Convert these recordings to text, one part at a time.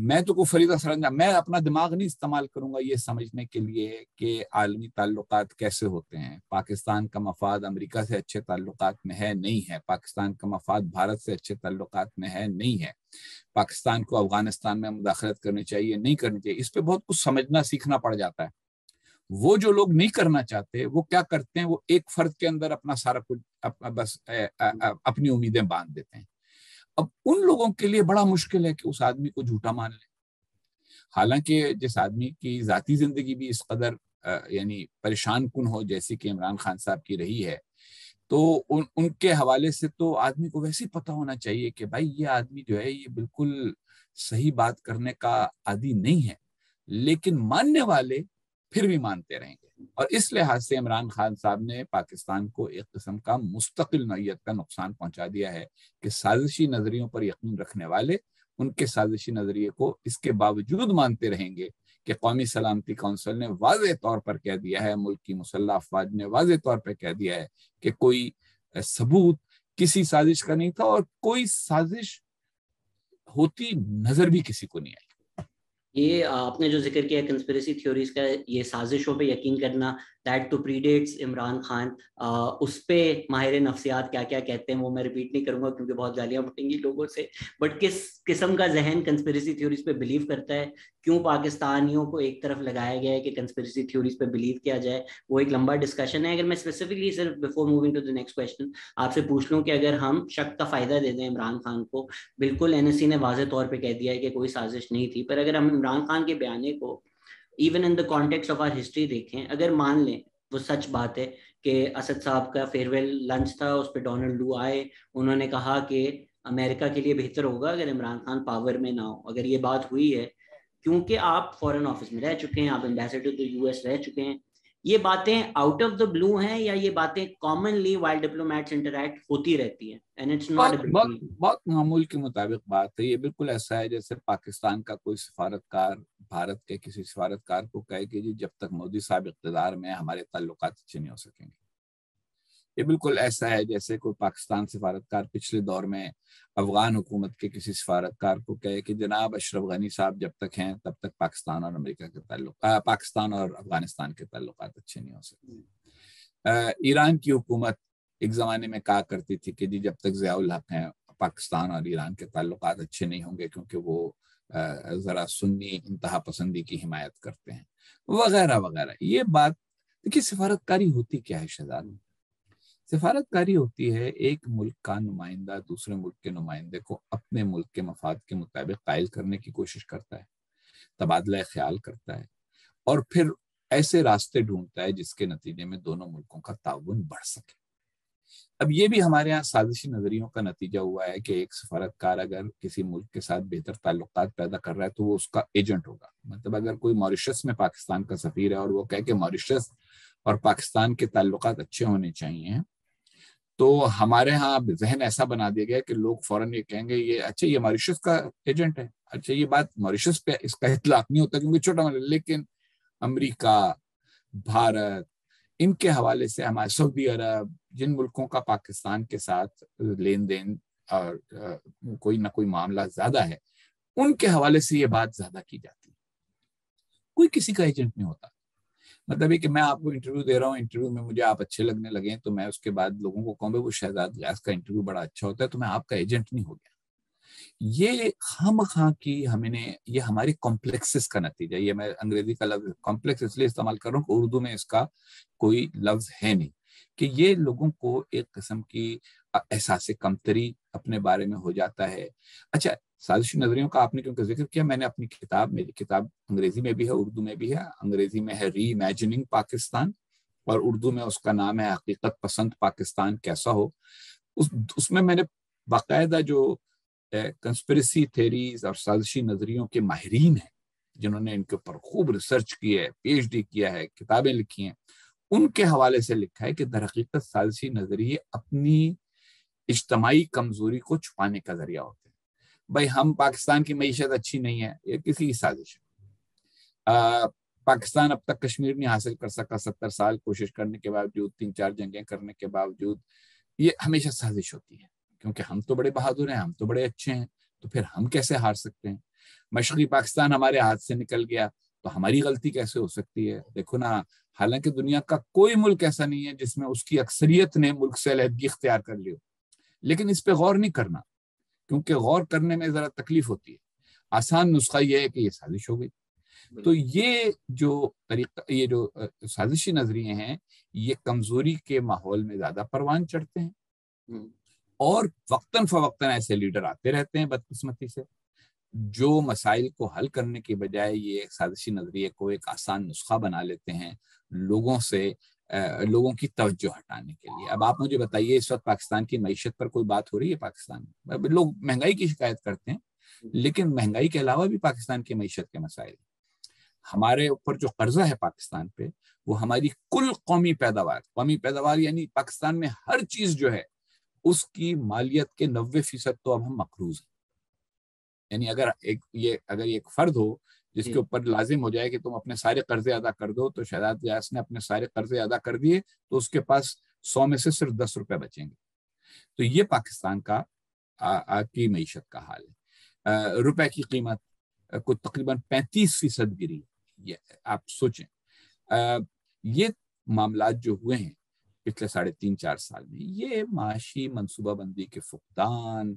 میں تو کوئی فریضہ سرانجام، میں اپنا دماغ نہیں استعمال کروں گا یہ سمجھنے کے لیے کہ عالمی تعلقات کیسے ہوتے ہیں. پاکستان کا مفاد امریکہ سے اچھے تعلقات میں ہے نہیں ہے، پاکستان کا مفاد بھارت سے اچھے تعلقات میں ہے نہیں ہے، پاکستان کو افغانستان میں مداخلت کرنی چاہیے نہیں کرنی چاہیے. اس پہ بہت کچھ سمجھنا سیکھنا پڑ جاتا ہے. وہ جو لوگ نہیں کرنا چاہتے وہ کیا کرتے ہیں، وہ ایک فرد کے اندر اپنا سارا کچھ بس اپنی امیدیں باندھ دیتے ہیں. اب ان لوگوں کے لیے بڑا مشکل ہے کہ اس آدمی کو جھوٹا مان لیں، حالانکہ جس آدمی کی ذاتی زندگی بھی اس قدر یعنی پریشان کن ہو جیسی کہ عمران خان صاحب کی رہی ہے، تو ان کے حوالے سے تو آدمی کو ویسے پتہ ہونا چاہیے کہ بھائی یہ آدمی جو ہے یہ بالکل صحیح بات کرنے کا عادی نہیں ہے، لیکن ماننے والے پھر بھی مانتے رہیں گے. اور اس لحاظ سے عمران خان صاحب نے پاکستان کو ایک قسم کا مستقل نوعیت کا نقصان پہنچا دیا ہے کہ سازشی نظریوں پر یقین رکھنے والے ان کے سازشی نظریے کو اس کے باوجود مانتے رہیں گے کہ قومی سلامتی کونسل نے واضح طور پر کہہ دیا ہے، ملک کی مسلح افواج نے واضح طور پر کہہ دیا ہے کہ کوئی ثبوت کسی سازش کا نہیں تھا اور کوئی سازش ہوتی نظر بھی کسی کو نہیں آئی. یہ آپ نے جو ذکر کیا کنسپریسی تھیوریز کا، یہ سازشوں پہ یقین کرنا، دیٹ ٹو پریڈیٹس عمران خان، اس پہ ماہر نفسیات کیا کیا کہتے ہیں وہ میں ریپیٹ نہیں کروں گا کیونکہ بہت گالیاں پڑیں گی لوگوں سے. بٹ کس قسم کا ذہن کنسپریسی تھیوریز پہ بلیو کرتا ہے، کیوں پاکستانیوں کو ایک طرف لگایا گیا ہے کہ کنسپریسی تھیوریز پہ بلیو کیا جائے، وہ ایک لمبا ڈسکشن ہے. اگر میں اسپیسیفکلی صرف before moving to the next question آپ سے پوچھ لوں کہ اگر ہم شک کا فائدہ دے دیں عمران خان کو، بالکل این ایس سی نے واضح طور پہ کہہ دیا ہے کہ کوئی سازش نہیں تھی، پر اگر ہم عمران خان کے بیانے کو even in the context of our history دیکھیں، اگر مان لیں وہ سچ بات ہے کہ اسد صاحب کا فیئر ویل لنچ تھا، اس پہ ڈونلڈ لو آئے، انہوں نے کہا کہ امریکہ کے لیے بہتر ہوگا اگر عمران خان پاور میں نہ ہو، اگر یہ بات ہوئی ہے کیونکہ آپ فورن آفس میں رہ چکے ہیں، آپ ایمبیسڈر ٹو یو ایس رہ چکے ہیں، یہ باتیں آؤٹ آف دا بلو ہیں یا یہ باتیں کامنلی وائل ڈپلومیٹس انٹریکٹ ہوتی رہتی ہیں and it's not a big deal? بہت معمول کے مطابق بات ہے. یہ بالکل ایسا ہے جیسے پاکستان کا کوئی سفارتکار بھارت کے کسی سفارتکار کو کہے کہ جی جب تک مودی صاحب اقتدار میں ہمارے تعلقات اچھے نہیں ہو سکیں گے. یہ بالکل ایسا ہے جیسے کوئی پاکستان سفارتکار پچھلے دور میں افغان حکومت کے کسی سفارتکار کو کہے کہ جناب اشرف غنی صاحب جب تک ہیں تب تک پاکستان اور امریکہ کے پاکستان اور افغانستان کے تعلقات اچھے نہیں ہو سکتے. ایران کی حکومت ایک زمانے میں کہا کرتی تھی کہ جی جب تک ضیاء الحق ہیں پاکستان اور ایران کے تعلقات اچھے نہیں ہوں گے کیونکہ وہ ذرا سنی انتہا پسندی کی حمایت کرتے ہیں وغیرہ وغیرہ. یہ بات دیکھیے سفارتکاری ہوتی کیا ہے شہزاد؟ سفارتکاری ہوتی ہے ایک ملک کا نمائندہ دوسرے ملک کے نمائندے کو اپنے ملک کے مفاد کے مطابق قائل کرنے کی کوشش کرتا ہے، تبادلہ خیال کرتا ہے اور پھر ایسے راستے ڈھونڈتا ہے جس کے نتیجے میں دونوں ملکوں کا تعاون بڑھ سکے. اب یہ بھی ہمارے ہاں سازشی نظریوں کا نتیجہ ہوا ہے کہ ایک سفارتکار اگر کسی ملک کے ساتھ بہتر تعلقات پیدا کر رہا ہے تو وہ اس کا ایجنٹ ہوگا. مطلب اگر کوئی ماریشس میں پاکستان کا سفیر ہے اور وہ کہے کہ ماریشس اور پاکستان کے تعلقات اچھے ہونے چاہیے، تو ہمارے ہاں ذہن ایسا بنا دیا گیا کہ لوگ فوراً یہ کہیں گے یہ اچھا یہ ماریشس کا ایجنٹ ہے. اچھا یہ بات ماریشس پہ اس کا اطلاق نہیں ہوتا کیونکہ چھوٹا ملک، لیکن امریکہ، بھارت، ان کے حوالے سے ہمارے سعودی عرب، جن ملکوں کا پاکستان کے ساتھ لین دین اور کوئی نہ کوئی معاملہ زیادہ ہے، ان کے حوالے سے یہ بات زیادہ کی جاتی ہے. کوئی کسی کا ایجنٹ نہیں ہوتا. مطلب یہ کہ میں آپ کو انٹرویو دے رہا ہوں، انٹرویو میں مجھے آپ اچھے لگنے لگیں تو میں اس کے بعد لوگوں کو کہوں وہ شہزاد غیاث کا انٹرویو بڑا اچھا ہوتا ہے تو میں آپ کا ایجنٹ نہیں ہو گیا. یہ خواہ کی ہمیں نے یہ ہماری کمپلیکسز کا نتیجہ. یہ میں انگریزی کا لفظ کمپلیکس اس لیے استعمال کر رہا ہوں کہ اردو میں اس کا کوئی لفظ ہے نہیں، کہ یہ لوگوں کو ایک قسم کی احساس کمتری اپنے بارے میں ہو جاتا ہے. اچھا سازشی نظریوں کا آپ نے کیونکہ ذکر کیا، میں نے اپنی میری کتاب انگریزی میں بھی ہے اردو میں بھی ہے. انگریزی میں ہے ری امیجننگ پاکستان اور اردو میں اس کا نام ہے حقیقت پسند پاکستان کیسا ہو. اس میں نے باقاعدہ جو کنسپریسی تھیریز اور سازشی نظریوں کے ماہرین ہیں جنہوں نے ان کے اوپر خوب ریسرچ کی ہے، پی ایچ ڈی کیا ہے، کتابیں لکھی ہیں، ان کے حوالے سے لکھا ہے کہ در حقیقت سازشی نظریے اپنی اجتماعی کمزوری کو چھپانے کا ذریعہ ہوتے ہیں. بھائی ہم پاکستان کی معیشت اچھی نہیں ہے، یہ کسی کی سازش ہے. پاکستان اب تک کشمیر نہیں حاصل کر سکا 70 سال کوشش کرنے کے باوجود، 3-4 جنگیں کرنے کے باوجود. یہ ہمیشہ سازش ہوتی ہے کیونکہ ہم تو بڑے بہادر ہیں، ہم تو بڑے اچھے ہیں، تو پھر ہم کیسے ہار سکتے ہیں. مشرقی پاکستان ہمارے ہاتھ سے نکل گیا تو ہماری غلطی کیسے ہو سکتی ہے؟ دیکھو نا، حالانکہ دنیا کا کوئی ملک ایسا نہیں ہے جس میں اس کی اکثریت نے ملک سے علیحدگی اختیار کر لی ہو، لیکن اس پہ غور نہیں کرنا، کیونکہ غور کرنے میں ذرا تکلیف ہوتی ہے۔ آسان نسخہ یہ ہے کہ یہ سازش ہو گئی۔ تو یہ جو طریقہ، یہ جو سازشی نظریے ہیں، یہ کمزوری کے ماحول میں زیادہ پروان چڑھتے ہیں، اور وقتاً فوقتاً ایسے لیڈر آتے رہتے ہیں بدقسمتی سے، جو مسائل کو حل کرنے کی بجائے یہ سازشی نظریے کو ایک آسان نسخہ بنا لیتے ہیں لوگوں کی توجہ ہٹانے کے لیے۔ اب آپ مجھے بتائیے، اس وقت پاکستان کی معیشت پر کوئی بات ہو رہی ہے؟ پاکستان میں لوگ مہنگائی کی شکایت کرتے ہیں، لیکن مہنگائی کے علاوہ بھی پاکستان کی معیشت کے مسائل ہیں۔ ہمارے اوپر جو قرضہ ہے پاکستان پہ، وہ ہماری کل قومی پیداوار یعنی پاکستان میں ہر چیز جو ہے اس کی مالیت کے 90% تو اب ہم مقروض ہیں۔ یعنی اگر ایک فرد ہو جس کے اوپر لازم ہو جائے کہ تم اپنے سارے قرضے ادا کر دو، تو شہزاد ریاض نے اپنے سارے قرضے ادا کر دیے تو اس کے پاس 100 میں سے صرف 10 روپے بچیں گے۔ تو یہ پاکستان کی معیشت کا حال ہے۔ روپے کی قیمت کو تقریباً 35% گری۔ یہ آپ سوچیں، یہ معاملات جو ہوئے ہیں پچھلے 3.5-4 سال میں، یہ معاشی منصوبہ بندی کے فقدان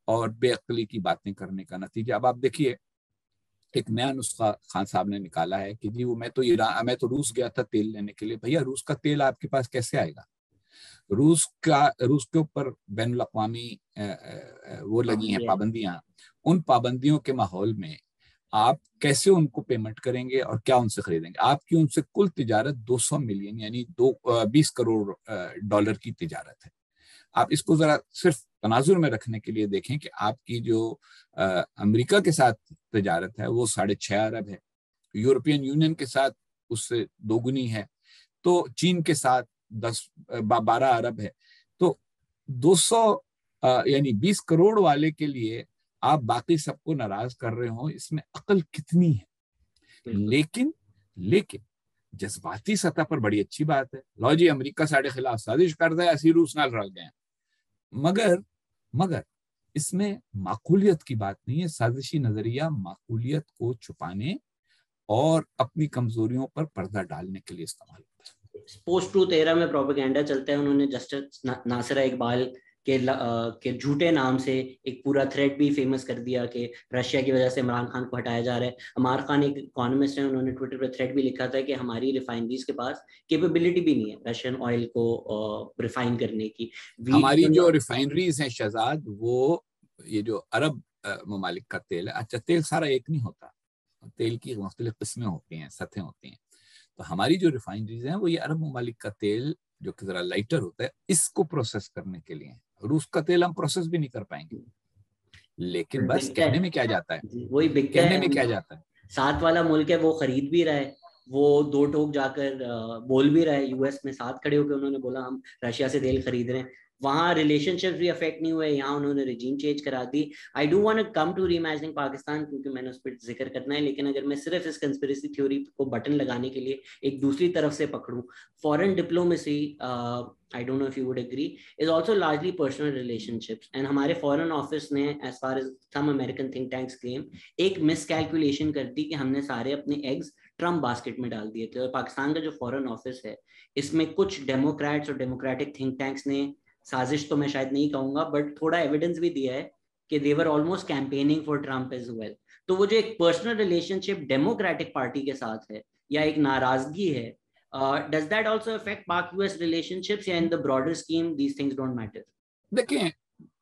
اور بے عقلی کی باتیں کرنے کا نتیجہ۔ اب آپ دیکھیے، ایک نیا نسخہ خان صاحب نے نکالا ہے کہ جی میں تو روس گیا تھا تیل لینے کے لیے۔ بھیا، روس کا تیل آپ کے پاس کیسے آئے گا؟ روس کے اوپر بین الاقوامی وہ لگی ہیں پابندیاں۔ ان پابندیوں کے ماحول میں آپ کیسے ان کو پیمنٹ کریں گے اور کیا ان سے خریدیں گے؟ آپ کی ان سے کل تجارت 200 ملین یعنی 20 کروڑ ڈالر کی تجارت ہے۔ آپ اس کو ذرا صرف تناظر میں رکھنے کے لیے دیکھیں کہ آپ کی جو امریکہ کے ساتھ تجارت ہے وہ 6.5 ارب ہے، یورپین یونین کے ساتھ اس سے 2 گنی ہے، تو چین کے ساتھ 12 ارب ہے۔ تو 200 یعنی 20 کروڑ والے کے لیے آپ باقی سب کو ناراض کر رہے ہوں، اس میں عقل کتنی ہے؟ لیکن جذباتی سطح پر بڑی اچھی بات ہے، لو جی امریکہ ساڑھے خلاف سازش کر دے، اسی روس نال رل گئے۔ مگر اس میں معقولیت کی بات نہیں ہے۔ سازشی نظریہ معقولیت کو چھپانے اور اپنی کمزوریوں پر پردہ ڈالنے کے لیے استعمال ہوتا ہے۔ پوسٹ ٹروتھ ایرا میں پروپیگنڈا چلتا ہے۔ انہوں نے جسٹس ناصرہ اقبال کے جھوٹے نام سے ایک پورا تھریڈ بھی فیمس کر دیا کہ رشیا کی وجہ سے عمران خان کو ہٹایا جا رہا ہے۔ عمار خان ایک اکانومسٹ ہیں، انہوں نے ٹویٹر پہ تھریڈ بھی لکھا تھا کہ ہماری ریفائنریز کے پاس کیپیبلٹی بھی نہیں ہے رشین آئل کو ریفائن کرنے کی۔ ہماری جو ریفائنریز ہیں شہزاد، وہ یہ جو عرب ممالک کا تیل ہے، اچھا تیل سارا ایک نہیں ہوتا، تیل کی مختلف قسمیں ہوتی ہیں، سطحیں ہوتی ہیں۔ تو ہماری جو ریفائنریز ہیں وہ یہ عرب ممالک کا تیل جو کہ ذرا لائٹر ہوتا ہے، اس کو پروسیس کرنے کے لیے۔ روس کا تیل ہم پروسیس بھی نہیں کر پائیں گے، لیکن بس کہنے میں کیا جاتا ہے، وہی بکتا کہنے ہے۔ میں کیا جاتا ہے۔ ساتھ والا ملک ہے وہ خرید بھی رہا ہے، وہ 2 ٹوک جا کر بول بھی رہا ہے، یو ایس میں ساتھ کھڑے ہو کے انہوں نے بولا ہم رشیا سے تیل خرید رہے ہیں۔ وہاں ریلیشن شپ بھی افیکٹ نہیں ہوئے، یہاں انہوں نے ریجیم چینج کرا دی۔ I do want to come to re imagining Pakistan, کیونکہ میں نے اس پہ ذکر کرنا ہے، لیکن اگر میں صرف اس کنسپریسی تھیوری کو بٹن لگانے کے لیے ایک دوسری طرف سے پکڑوں، فورن diplomacy I don't know if you would agree, is also largely personal relationships. And ہمارے فورن آفس نے as far as some American think tanks claim ایک مس کیلکولیشن کر دی کہ ہم نے سارے اپنے ایگز ٹرمپ باسکٹ میں ڈال دیے تھے۔ اور پاکستان کا جو فورن آفس ہے اس میں کچھ ڈیموکریٹس اور ڈیموکریٹک تھنک ٹینکس نے، سازش تو میں شاید نہیں کہوں گا بٹ تھوڑا ایویڈنس بھی دیا ہے کہ they were almost campaigning for Trump as well. تو وہ جو ایک پرسنل ریلیشن شپ ڈیموکریٹک پارٹی کے ساتھ ہے یا ایک ناراضگی ہے، does that also affect Pak-US relationships یا in the broader scheme these things don't matter؟ دیکھیں،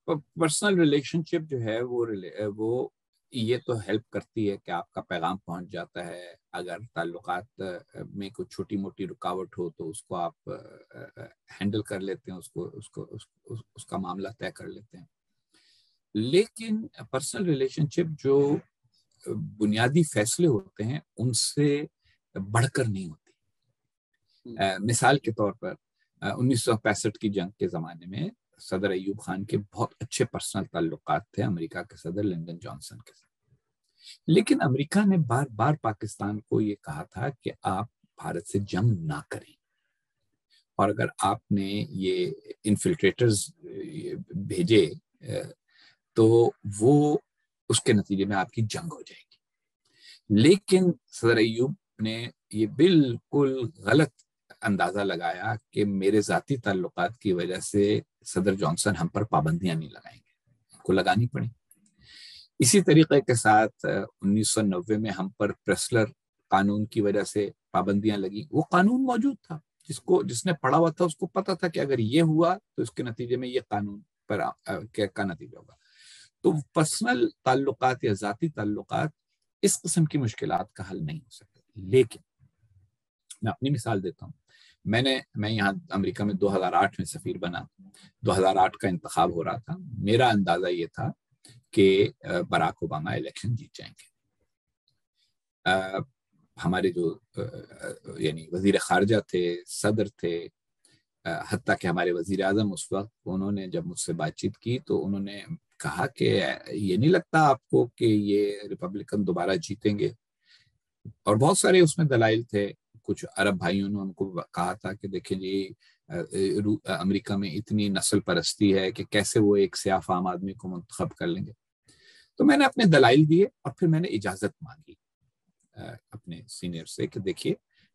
پرسنل ریلیشن شپ جو ہے وہ یہ تو ہیلپ کرتی ہے کہ آپ کا پیغام پہنچ جاتا ہے۔ اگر تعلقات میں کوئی چھوٹی موٹی رکاوٹ ہو تو اس کو آپ ہینڈل کر لیتے ہیں، اس کا معاملہ طے کر لیتے ہیں۔ لیکن پرسنل ریلیشن شپ جو بنیادی فیصلے ہوتے ہیں ان سے بڑھ کر نہیں ہوتی۔ مثال کے طور پر 1965 کی جنگ کے زمانے میں صدر ایوب خان کے بہت اچھے پرسنل تعلقات تھے امریکہ کے صدر لنڈن جانسن کے ساتھ، لیکن امریکہ نے بار بار پاکستان کو یہ کہا تھا کہ آپ بھارت سے جنگ نہ کریں، اور اگر آپ نے یہ انفلٹریٹرز بھیجے تو وہ اس کے نتیجے میں آپ کی جنگ ہو جائے گی. لیکن صدر ایوب نے یہ بالکل غلط اندازہ لگایا کہ میرے ذاتی تعلقات کی وجہ سے صدر جانسن ہم پر پابندیاں نہیں لگائیں گے، ان کو لگانی پڑی. اسی طریقے کے ساتھ 1990 میں ہم پر پریسلر قانون کی وجہ سے پابندیاں لگی. وہ قانون موجود تھا، جس نے پڑھا ہوا تھا اس کو پتا تھا کہ اگر یہ ہوا تو اس کے نتیجے میں یہ قانون پر کا نتیجہ ہوگا. تو پرسنل تعلقات یا ذاتی تعلقات اس قسم کی مشکلات کا حل نہیں ہو سکتے. لیکن میں اپنی مثال دیتا ہوں. میں یہاں امریکہ میں 2008 میں سفیر بنا. 2008 کا انتخاب ہو رہا تھا. میرا اندازہ یہ تھا کہ براک اوباما الیکشن جیت جائیں گے. ہمارے جو یعنی وزیر خارجہ تھے، صدر تھے، حتیٰ کہ ہمارے وزیر اعظم اس وقت، انہوں نے جب مجھ سے بات چیت کی تو انہوں نے کہا کہ یہ نہیں لگتا آپ کو کہ یہ ریپبلکن دوبارہ جیتیں گے. اور بہت سارے اس میں دلائل تھے. کچھ عرب بھائیوں نے ان کو کہا تھا کہ دیکھیں جی امریکہ میں اتنی نسل پرستی ہے کہ کیسے وہ ایک سیاہ فام آدمی کو منتخب کر لیں گے. تو میں نے اپنے دلائل دیے اور پھر میں نے اجازت مانگی اپنے سینئر سے کہ دیکھیے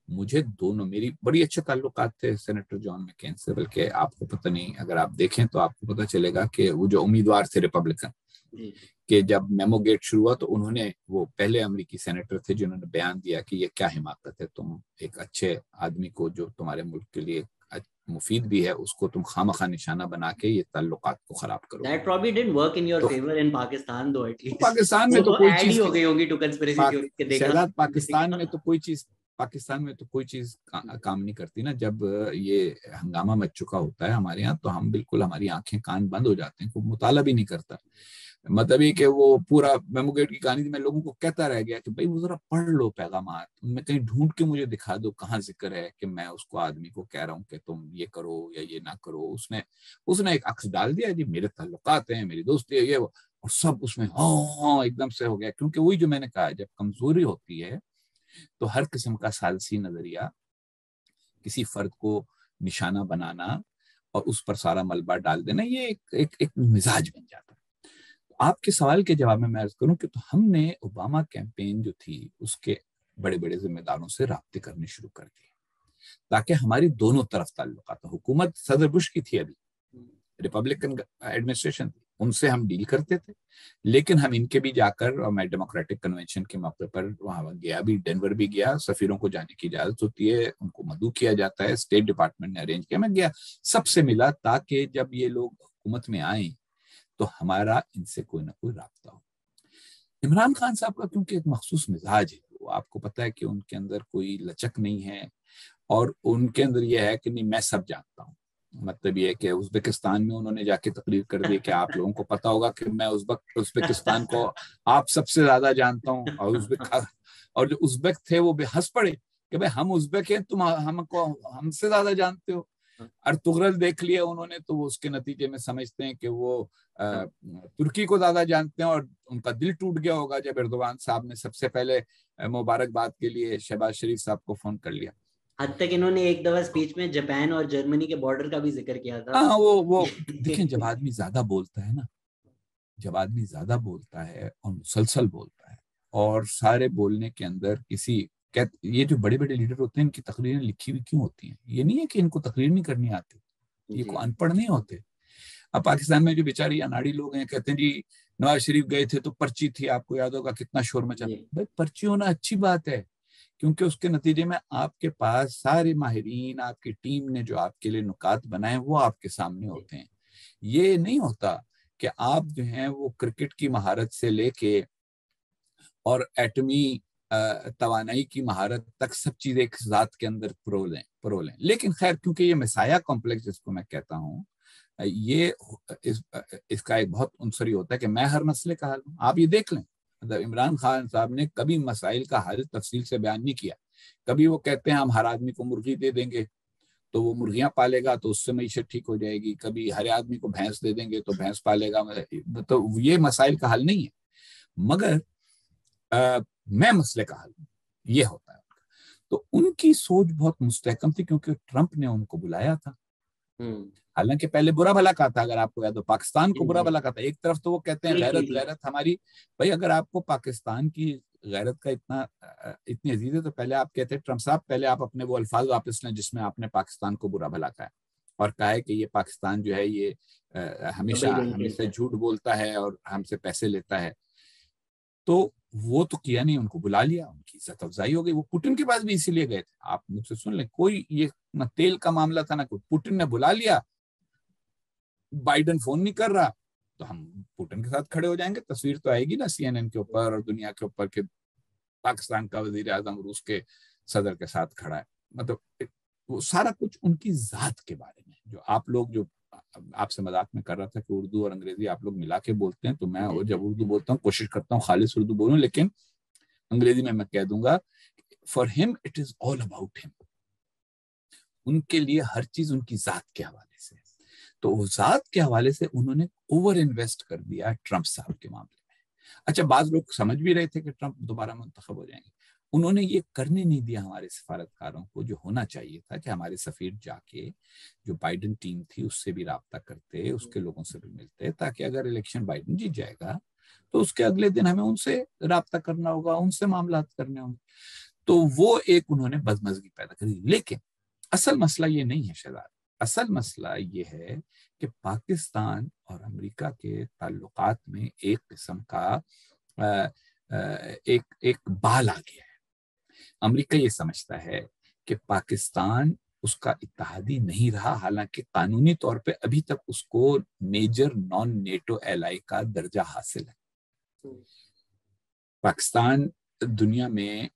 مجھے دونوں، میری بڑی اچھے تعلقات تھے سینیٹر جان مکین سے، بلکہ آپ کو پتہ نہیں، اگر آپ دیکھیں تو آپ کو پتہ چلے گا کہ وہ جو امیدوار تھے ریپبلکن کہ جب میمو گیٹ شروع ہوا تو انہوں نے، وہ پہلے امریکی سینیٹر تھے جنہوں نے بیان دیا کہ یہ کیا حماقت ہے، تم ایک اچھے آدمی کو جو تمہارے ملک کے لیے مفید بھی ہے اس کو تم خامخواہ نشانہ بنا کے یہ تعلقات کو خراب کرو. That probably didn't work in your favor in Pakistan though, at least. Pakistan میں تو کوئی چیز ہو گئی ہوگی to conspiracy theory کے دیکھا. شہزاد پاکستان میں تو کوئی چیز کام نہیں کرتی نا. جب یہ ہنگامہ مچ چکا ہوتا ہے ہمارے یہاں تو ہم بالکل، ہماری آنکھیں کان بند ہو جاتے ہیں، کوئی مطالعہ بھی نہیں کرتا. مطلب یہ کہ وہ پورا میمو گیٹ کی کہانی میں لوگوں کو کہتا رہ گیا کہ بھائی وہ ذرا پڑھ لو پیغامات، ان میں کہیں ڈھونڈ کے مجھے دکھا دو کہاں ذکر ہے کہ میں اس کو آدمی کو کہہ رہا ہوں کہ تم یہ کرو یا یہ نہ کرو. اس نے ایک عکس ڈال دیا جی میرے تعلقات ہیں، میری دوستی ہے، یہ وہ، اور سب اس میں ہاں ایک دم سے ہو گیا. کیونکہ وہی جو میں نے کہا، جب کمزوری ہوتی ہے تو ہر قسم کا ثالثی نظریہ، کسی فرد کو نشانہ بنانا اور اس پر سارا ملبہ ڈال دینا، یہ ایک مزاج بن جاتا ہے. آپ کے سوال کے جواب میں عرض کروں کہ تو ہم نے اوباما کیمپین جو تھی اس کے بڑے بڑے ذمہ داروں سے رابطے کرنے شروع کر دیے تاکہ ہماری دونوں طرف تعلقات. حکومت صدر بش کی تھی، ابھی ریپبلکن ایڈمنسٹریشن تھی، ان سے ہم ڈیل کرتے تھے. لیکن ہم ان کے بھی جا کر، اور میں ڈیموکریٹک کنونشن کے موقع پر وہاں گیا بھی، ڈینور بھی گیا. سفیروں کو جانے کی اجازت ہوتی ہے، ان کو مدعو کیا جاتا ہے، اسٹیٹ ڈپارٹمنٹ نے ارینج کیا. میں گیا، سب سے ملا تاکہ جب یہ لوگ حکومت میں آئیں تو ہمارا ان سے کوئی نہ کوئی رابطہ ہو. عمران خان صاحب کا کیونکہ ایک مخصوص مزاج ہے، وہ آپ کو پتہ ہے کہ ان کے اندر کوئی لچک نہیں ہے، اور ان کے اندر یہ ہے کہ نہیں میں سب جانتا ہوں. مطلب یہ ہے کہ ازبکستان میں انہوں نے جا کے تقریر کر دی کہ آپ لوگوں کو پتا ہوگا کہ میں ازبکستان کو آپ سب سے زیادہ جانتا ہوں. اور جو ازبک تھے وہ بھی ہنس پڑے کہ بھائی ہم ازبک ہیں، تم ہم سے زیادہ جانتے ہو. ارطغرل دیکھ لیا انہوں نے تو وہ اس کے نتیجے میں سمجھتے ہیں کہ وہ ترکی کو زیادہ جانتے ہیں، اور ان کا دل ٹوٹ گیا ہوگا جب ایردوان صاحب نے سب سے پہلے مبارکباد کے لیے شہباز شریف صاحب کو فون کر لیا. حد تک انہوں نے ایک دفعہ اسپیچ میں جاپان اور جرمنی کے بارڈر کا بھی ذکر کیا تھا. ہاں وہ دیکھیں، جب آدمی زیادہ بولتا ہے نا، جب آدمی زیادہ بولتا ہے اور مسلسل بولتا ہے، اور سارے بولنے کے اندر یہ جو بڑے بڑے لیڈر ہوتے ہیں ان کی تقریریں لکھی ہوئی کیوں ہوتی ہیں؟ یہ نہیں ہے کہ ان کو تقریر نہیں کرنی آتی، یہ کو ان پڑھ نہیں ہوتے. اب پاکستان میں جو بیچاری اناڑی لوگ ہیں کہتے ہیں جی نواز شریف گئے تھے تو پرچی تھی، آپ کو یاد ہوگا کتنا شور مچا. بھائی پرچی ہونا اچھی بات ہے، کیونکہ اس کے نتیجے میں آپ کے پاس سارے ماہرین، آپ کی ٹیم نے جو آپ کے لیے نکات بنائے وہ آپ کے سامنے ہوتے ہیں. یہ نہیں ہوتا کہ آپ جو ہیں وہ کرکٹ کی مہارت سے لے کے اور ایٹمی توانائی کی مہارت تک سب چیز ایک ذات کے اندر پرو لیں. لیکن خیر، کیونکہ یہ مسایہ کمپلیکس جس کو میں کہتا ہوں، یہ اس کا ایک بہت عنصری ہوتا ہے کہ میں ہر مسئلے کا حل ہوں. آپ یہ دیکھ لیں، مطلب عمران خان صاحب نے کبھی مسائل کا حل تفصیل سے بیان نہیں کیا. کبھی وہ کہتے ہیں ہم ہر آدمی کو مرغی دے دیں گے تو وہ مرغیاں پالے گا تو اس سے معیشت ٹھیک ہو جائے گی. کبھی ہر آدمی کو بھینس دے دیں گے تو بھینس پالے گا. تو یہ مسائل کا حل نہیں ہے، مگر میں مسئلے کا حل ہوں، یہ ہوتا ہے. تو ان کی سوچ بہت مستحکم تھی کیونکہ ٹرمپ نے ان کو بلایا تھا. حالانکہ پہلے برا بھلا کہا تھا، اگر آپ کو یاد ہو پاکستان کو برا بھلا کہا تھا. ایک طرف تو وہ کہتے ہیں غیرت ہماری، بھائی اگر آپ کو پاکستان کی غیرت کا اتنی عزیز ہے تو پہلے آپ کہتے ہیں ٹرمپ صاحب، پہلے آپ اپنے وہ الفاظ واپس لیں جس میں آپ نے پاکستان کو برا بھلا کہا ہے اور کہا ہے کہ یہ پاکستان جو ہے یہ ہمیشہ ہم سے جھوٹ بولتا ہے اور ہم سے پیسے لیتا ہے. تو وہ تو کیا نہیں، ان کو بلا لیا، ان کی عزت افزائی ہو گئی. وہ پوٹن کے پاس بھی اسی لیے گئے تھے. آپ مجھ سے سن لیں، کوئی یہ نہ تیل کا معاملہ تھا نہ کوئی. پوٹن نے بلا لیا، بائیڈن فون نہیں کر رہا تو ہم پوٹن کے ساتھ کھڑے ہو جائیں گے. تصویر تو آئے گی نا CNN کے اوپر اور دنیا کے اوپر کہ پاکستان کا وزیر اعظم روس کے صدر کے ساتھ کھڑا ہے. مطلب وہ سارا کچھ ان کی ذات کے بارے میں. جو آپ لوگ، جو آپ سے مذاق میں کر رہا تھا کہ اردو اور انگریزی آپ لوگ ملا کے بولتے ہیں، تو میں جب اردو بولتا ہوں کوشش کرتا ہوں خالص اردو بولوں، لیکن انگریزی میں کہہ دوں گا فار ہم اٹ از آل اباؤٹ ہم. ان کے لیے ہر چیز ان کی ذات کے حوالے سے. تو وہ ذات کے حوالے سے انہوں نے اوور انویسٹ کر دیا ٹرمپ صاحب کے معاملے میں. اچھا، بعض لوگ سمجھ بھی رہے تھے کہ ٹرمپ دوبارہ منتخب ہو جائیں گے. انہوں نے یہ کرنے نہیں دیا ہمارے سفارتکاروں کو. جو ہونا چاہیے تھا کہ ہمارے سفیر جا کے جو بائیڈن ٹیم تھی اس سے بھی رابطہ کرتے، اس کے لوگوں سے بھی ملتے، تاکہ اگر الیکشن بائیڈن جیت جائے گا تو اس کے اگلے دن ہمیں ان سے رابطہ کرنا ہوگا، ان سے معاملات کرنے ہوں گے. تو وہ ایک انہوں نے بدمزگی پیدا کری. لیکن اصل مسئلہ یہ نہیں ہے شہزاد. اصل مسئلہ یہ ہے کہ پاکستان اور امریکہ کے تعلقات میں ایک قسم کا ایک بال آ گیا ہے. امریکہ یہ سمجھتا ہے کہ پاکستان اس کا اتحادی نہیں رہا، حالانکہ قانونی طور پہ ابھی تک اس کو میجر نان نیٹو ایلائی کا درجہ حاصل ہے. پاکستان دنیا میں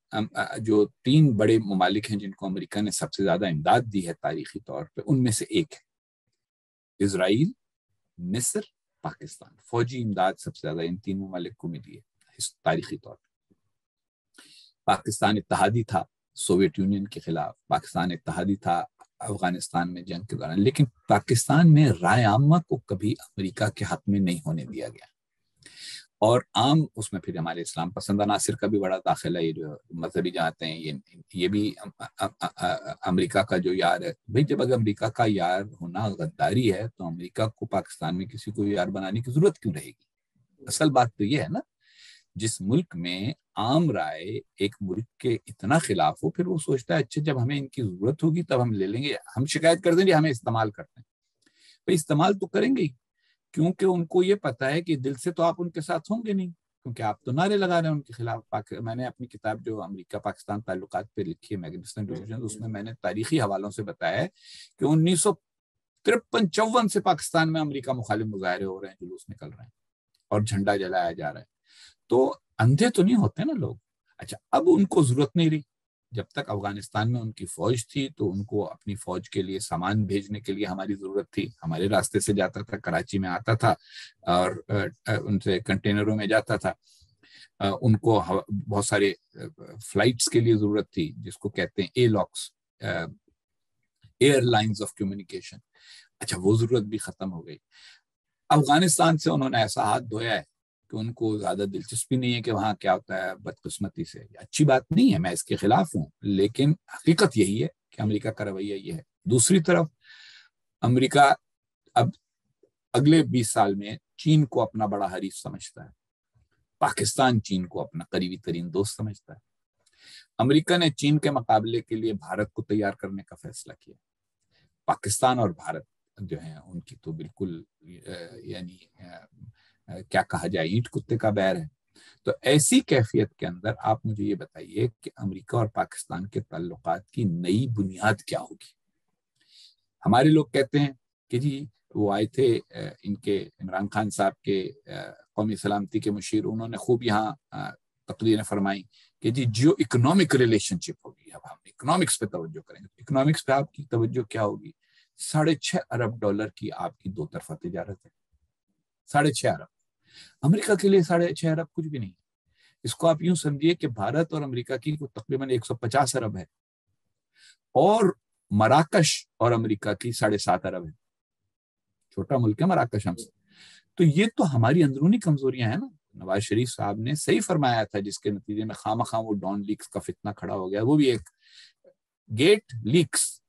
جو 3 بڑے ممالک ہیں جن کو امریکہ نے سب سے زیادہ امداد دی ہے تاریخی طور پہ، ان میں سے ایک ہے اسرائیل، مصر، پاکستان. فوجی امداد سب سے زیادہ ان 3 ممالک کو ملی ہے تاریخی طور پہ. پاکستان اتحادی تھا سوویت یونین کے خلاف، پاکستان اتحادی تھا افغانستان میں جنگ کے دوران، لیکن پاکستان میں رائے عامہ کو کبھی امریکہ کے حق میں نہیں ہونے دیا گیا. اور عام اس میں پھر ہمارے اسلام پسند عناصر کا بھی بڑا داخلہ. یہ جو مذہبی جماعتیں ہیں یہ بھی امریکہ کا جو یار ہے. بھئی جب اگر امریکہ کا یار ہونا غداری ہے تو امریکہ کو پاکستان میں کسی کو یار بنانے کی ضرورت کیوں رہے گی؟ اصل بات تو یہ ہے نا، جس ملک میں عام رائے ایک ملک کے اتنا خلاف ہو، پھر وہ سوچتا ہے اچھا جب ہمیں ان کی ضرورت ہوگی تب ہم لے لیں گے. ہم شکایت کر دیں گے ہمیں استعمال کرتے ہیں، بھئی استعمال تو کریں گے ہی، کیونکہ ان کو یہ پتا ہے کہ دل سے تو آپ ان کے ساتھ ہوں گے نہیں، کیونکہ آپ تو نعرے لگا رہے ہیں ان کے خلاف. میں نے اپنی کتاب جو امریکہ پاکستان تعلقات پہ لکھی ہے میگنیفیسنٹ ڈیسیژن، اس میں نے تاریخی حوالوں سے بتایا ہے کہ 1953-54 سے پاکستان میں امریکہ مخالف مظاہرے ہو رہے ہیں، جلوس نکل رہے ہیں اور جھنڈا جلایا جا رہا ہے. تو اندھے تو نہیں ہوتے نا لوگ. اچھا، اب ان کو ضرورت نہیں رہی. جب تک افغانستان میں ان کی فوج تھی تو ان کو اپنی فوج کے لیے سامان بھیجنے کے لیے ہماری ضرورت تھی. ہمارے راستے سے جاتا تھا، کراچی میں آتا تھا اور ان سے کنٹینروں میں جاتا تھا. ان کو بہت سارے فلائٹس کے لیے ضرورت تھی، جس کو کہتے ہیں ایلاکس، ایئر لائنز آف کمیونیکیشن. اچھا، وہ ضرورت بھی ختم ہو گئی. افغانستان سے انہوں نے ایسا ہاتھ دھویا ہے کہ ان کو زیادہ دلچسپی نہیں ہے کہ وہاں کیا ہوتا ہے. بدقسمتی سے اچھی بات نہیں ہے، میں اس کے خلاف ہوں، لیکن حقیقت یہی ہے کہ امریکہ کا رویہ یہ ہے. دوسری طرف امریکہ اب اگلے 20 سال میں چین کو اپنا بڑا حریف سمجھتا ہے، پاکستان چین کو اپنا قریبی ترین دوست سمجھتا ہے. امریکہ نے چین کے مقابلے کے لیے بھارت کو تیار کرنے کا فیصلہ کیا. پاکستان اور بھارت جو ہیں ان کی تو بالکل یعنی کیا کہا جائے، اینٹ کتے کا بیر ہے. تو ایسی کیفیت کے اندر آپ مجھے یہ بتائیے کہ امریکہ اور پاکستان کے تعلقات کی نئی بنیاد کیا ہوگی؟ ہمارے لوگ کہتے ہیں کہ جی وہ آئے تھے ان کے عمران خان صاحب کے قومی سلامتی کے مشیر، انہوں نے خوب یہاں تقریریں فرمائی کہ جی جیو اکنامک ریلیشن شپ ہوگی. اب ہم اکنامکس پہ توجہ کریں گے. اکنامکس پہ آپ کی توجہ کیا ہوگی؟ $6.5 ارب کی آپ کی 2 طرفہ تجارت ہے. 6.5 ارب. امریکہ کے لیے 6.5 ارب کچھ بھی نہیں. اس کو آپ یوں سمجھیے کہ بھارت اور امریکہ کی تقریباً 150 ارب ہے، اور مراکش اور امریکہ کی 7.5 ارب ہے. چھوٹا ملک ہے مراکش ہم سے. تو یہ تو ہماری اندرونی کمزوریاں ہیں نا. نواز شریف صاحب نے صحیح فرمایا تھا، جس کے نتیجے میں خواہ وہ ڈان لیکس کا فتنہ کھڑا ہو گیا. وہ بھی ایک گیٹ لیکس،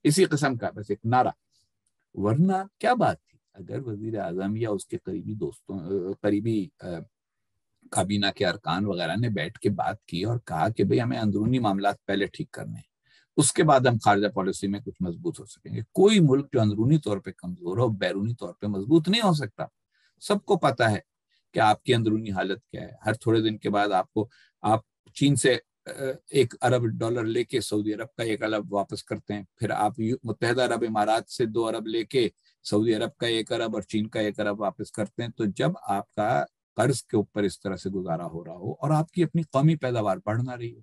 اسی قسم کا بس ایک نعرہ. ورنہ کیا بات تھی اگر وزیر اعظم یا اس کے قریبی دوستوں قریبی کابینہ کے ارکان وغیرہ نے بیٹھ کے بات کی اور کہا کہ بھئی ہمیں اندرونی معاملات پہلے ٹھیک کرنے ہیں، اس کے بعد ہم خارجہ پالیسی میں کچھ مضبوط ہو سکیں گے. کوئی ملک جو اندرونی طور پہ کمزور ہو بیرونی طور پہ مضبوط نہیں ہو سکتا. سب کو پتا ہے کہ آپ کی اندرونی حالت کیا ہے. ہر تھوڑے دن کے بعد آپ چین سے $1 ارب لے کے سعودی عرب کا 1 ارب واپس کرتے ہیں، پھر آپ متحدہ عرب امارات سے 2 ارب لے کے سعودی عرب کا 1 ارب اور چین کا 1 ارب واپس کرتے ہیں. تو جب آپ کا قرض کے اوپر اس طرح سے گزارا ہو رہا ہو اور آپ کی اپنی قومی پیداوار بڑھ نہ رہی ہو.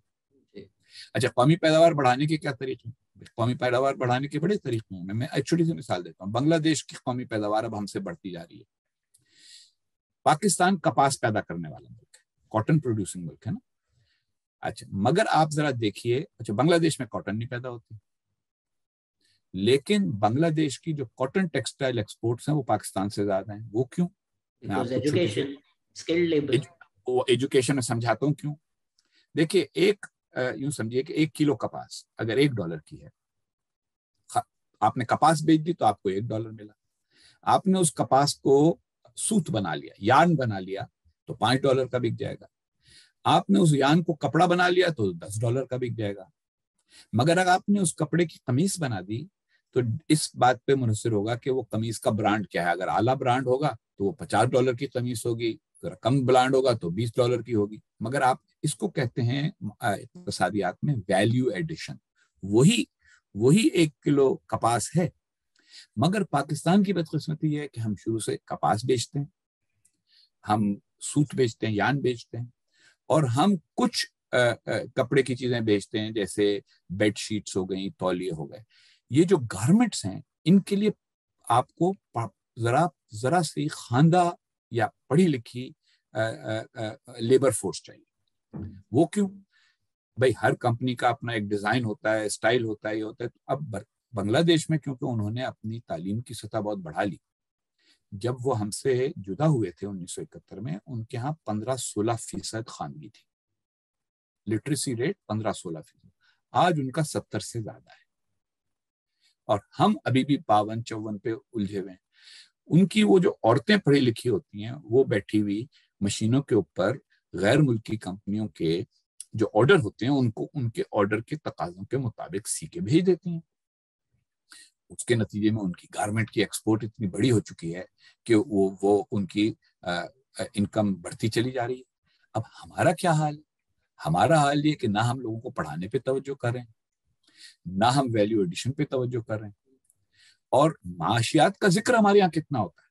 اچھا، قومی پیداوار بڑھانے کے کیا طریقے ہیں؟ قومی پیداوار بڑھانے کے بڑے طریقے ہیں. میں ایک چھوٹی سی مثال دیتا ہوں. بنگلہ دیش کی قومی پیداوار اب ہم سے بڑھتی جا رہی ہے. پاکستان کپاس پیدا کرنے والا ملک ہے، کاٹن پروڈیوسنگ ملک ہے نا. اچھا، مگر آپ ذرا دیکھیے، اچھا بنگلہ دیش میں کاٹن نہیں پیدا ہوتی، لیکن بنگلہ دیش کی جو کاٹن ٹیکسٹائل ایکسپورٹس ہیں وہ پاکستان سے زیادہ ہیں. وہ کیوں؟ میں آپ کو ایجوکیشن میں سمجھاتا ہوں کیوں. دیکھیے، یوں سمجھیے کہ 1 کلو کپاس اگر $1 کی ہے، آپ نے کپاس بیچ دی تو آپ کو $1 ملا. آپ نے اس کپاس کو سوت بنا لیا، یارن بنا لیا تو $5 کا بک جائے گا. آپ نے اس یارن کو کپڑا بنا لیا تو $10 کا بک جائے گا. مگر اگر آپ نے اس کپڑے کی قمیص بنا دی تو اس بات پہ منحصر ہوگا کہ وہ قمیص کا برانڈ کیا ہے. اگر اعلیٰ برانڈ ہوگا تو وہ $50 کی قمیص ہوگی، اگر کم برانڈ ہوگا تو $20 کی ہوگی. مگر آپ اس کو کہتے ہیں اقتصادیات میں ویلیو ایڈیشن. وہی 1 کلو کپاس ہے. مگر پاکستان کی بدقسمتی یہ ہے کہ ہم شروع سے کپاس بیچتے ہیں، ہم سوت بیچتے ہیں، یان بیچتے ہیں، اور ہم کچھ کپڑے کی چیزیں بیچتے ہیں جیسے بیڈ شیٹس ہو گئیں، تولیے ہو گئے. یہ جو گارمنٹس ہیں ان کے لیے آپ کو ذرا سی خواندہ یا پڑھی لکھی لیبر فورس چاہیے. وہ کیوں؟ بھائی ہر کمپنی کا اپنا ایک ڈیزائن ہوتا ہے، اسٹائل ہوتا ہے، یہ ہوتا ہے. تو اب بنگلہ دیش میں کیونکہ انہوں نے اپنی تعلیم کی سطح بہت بڑھا لی، جب وہ ہم سے جدا ہوئے تھے 1971 میں، ان کے ہاں 15-16% خواندگی تھی، لٹریسی ریٹ 15-16%. آج ان کا 70 سے زیادہ ہے، اور ہم ابھی بھی 52-54 پہ الجھے ہوئے ہیں. ان کی وہ جو عورتیں پڑھی لکھی ہوتی ہیں وہ بیٹھی ہوئی مشینوں کے اوپر غیر ملکی کمپنیوں کے جو آرڈر ہوتے ہیں ان کو ان کے آرڈر کے تقاضوں کے مطابق سی کے بھیج دیتی ہیں. اس کے نتیجے میں ان کی گارمنٹ کی ایکسپورٹ اتنی بڑی ہو چکی ہے کہ وہ ان کی انکم بڑھتی چلی جا رہی ہے. اب ہمارا کیا حال ہے؟ ہمارا حال یہ کہ نہ ہم لوگوں کو پڑھانے پہ توجہ کر رہے ہیں، نہ ہم ویلیو ایڈیشن پہ توجہ کر رہے ہیں، اور معاشیات کا ذکر ہمارے یہاں کتنا ہوتا ہے؟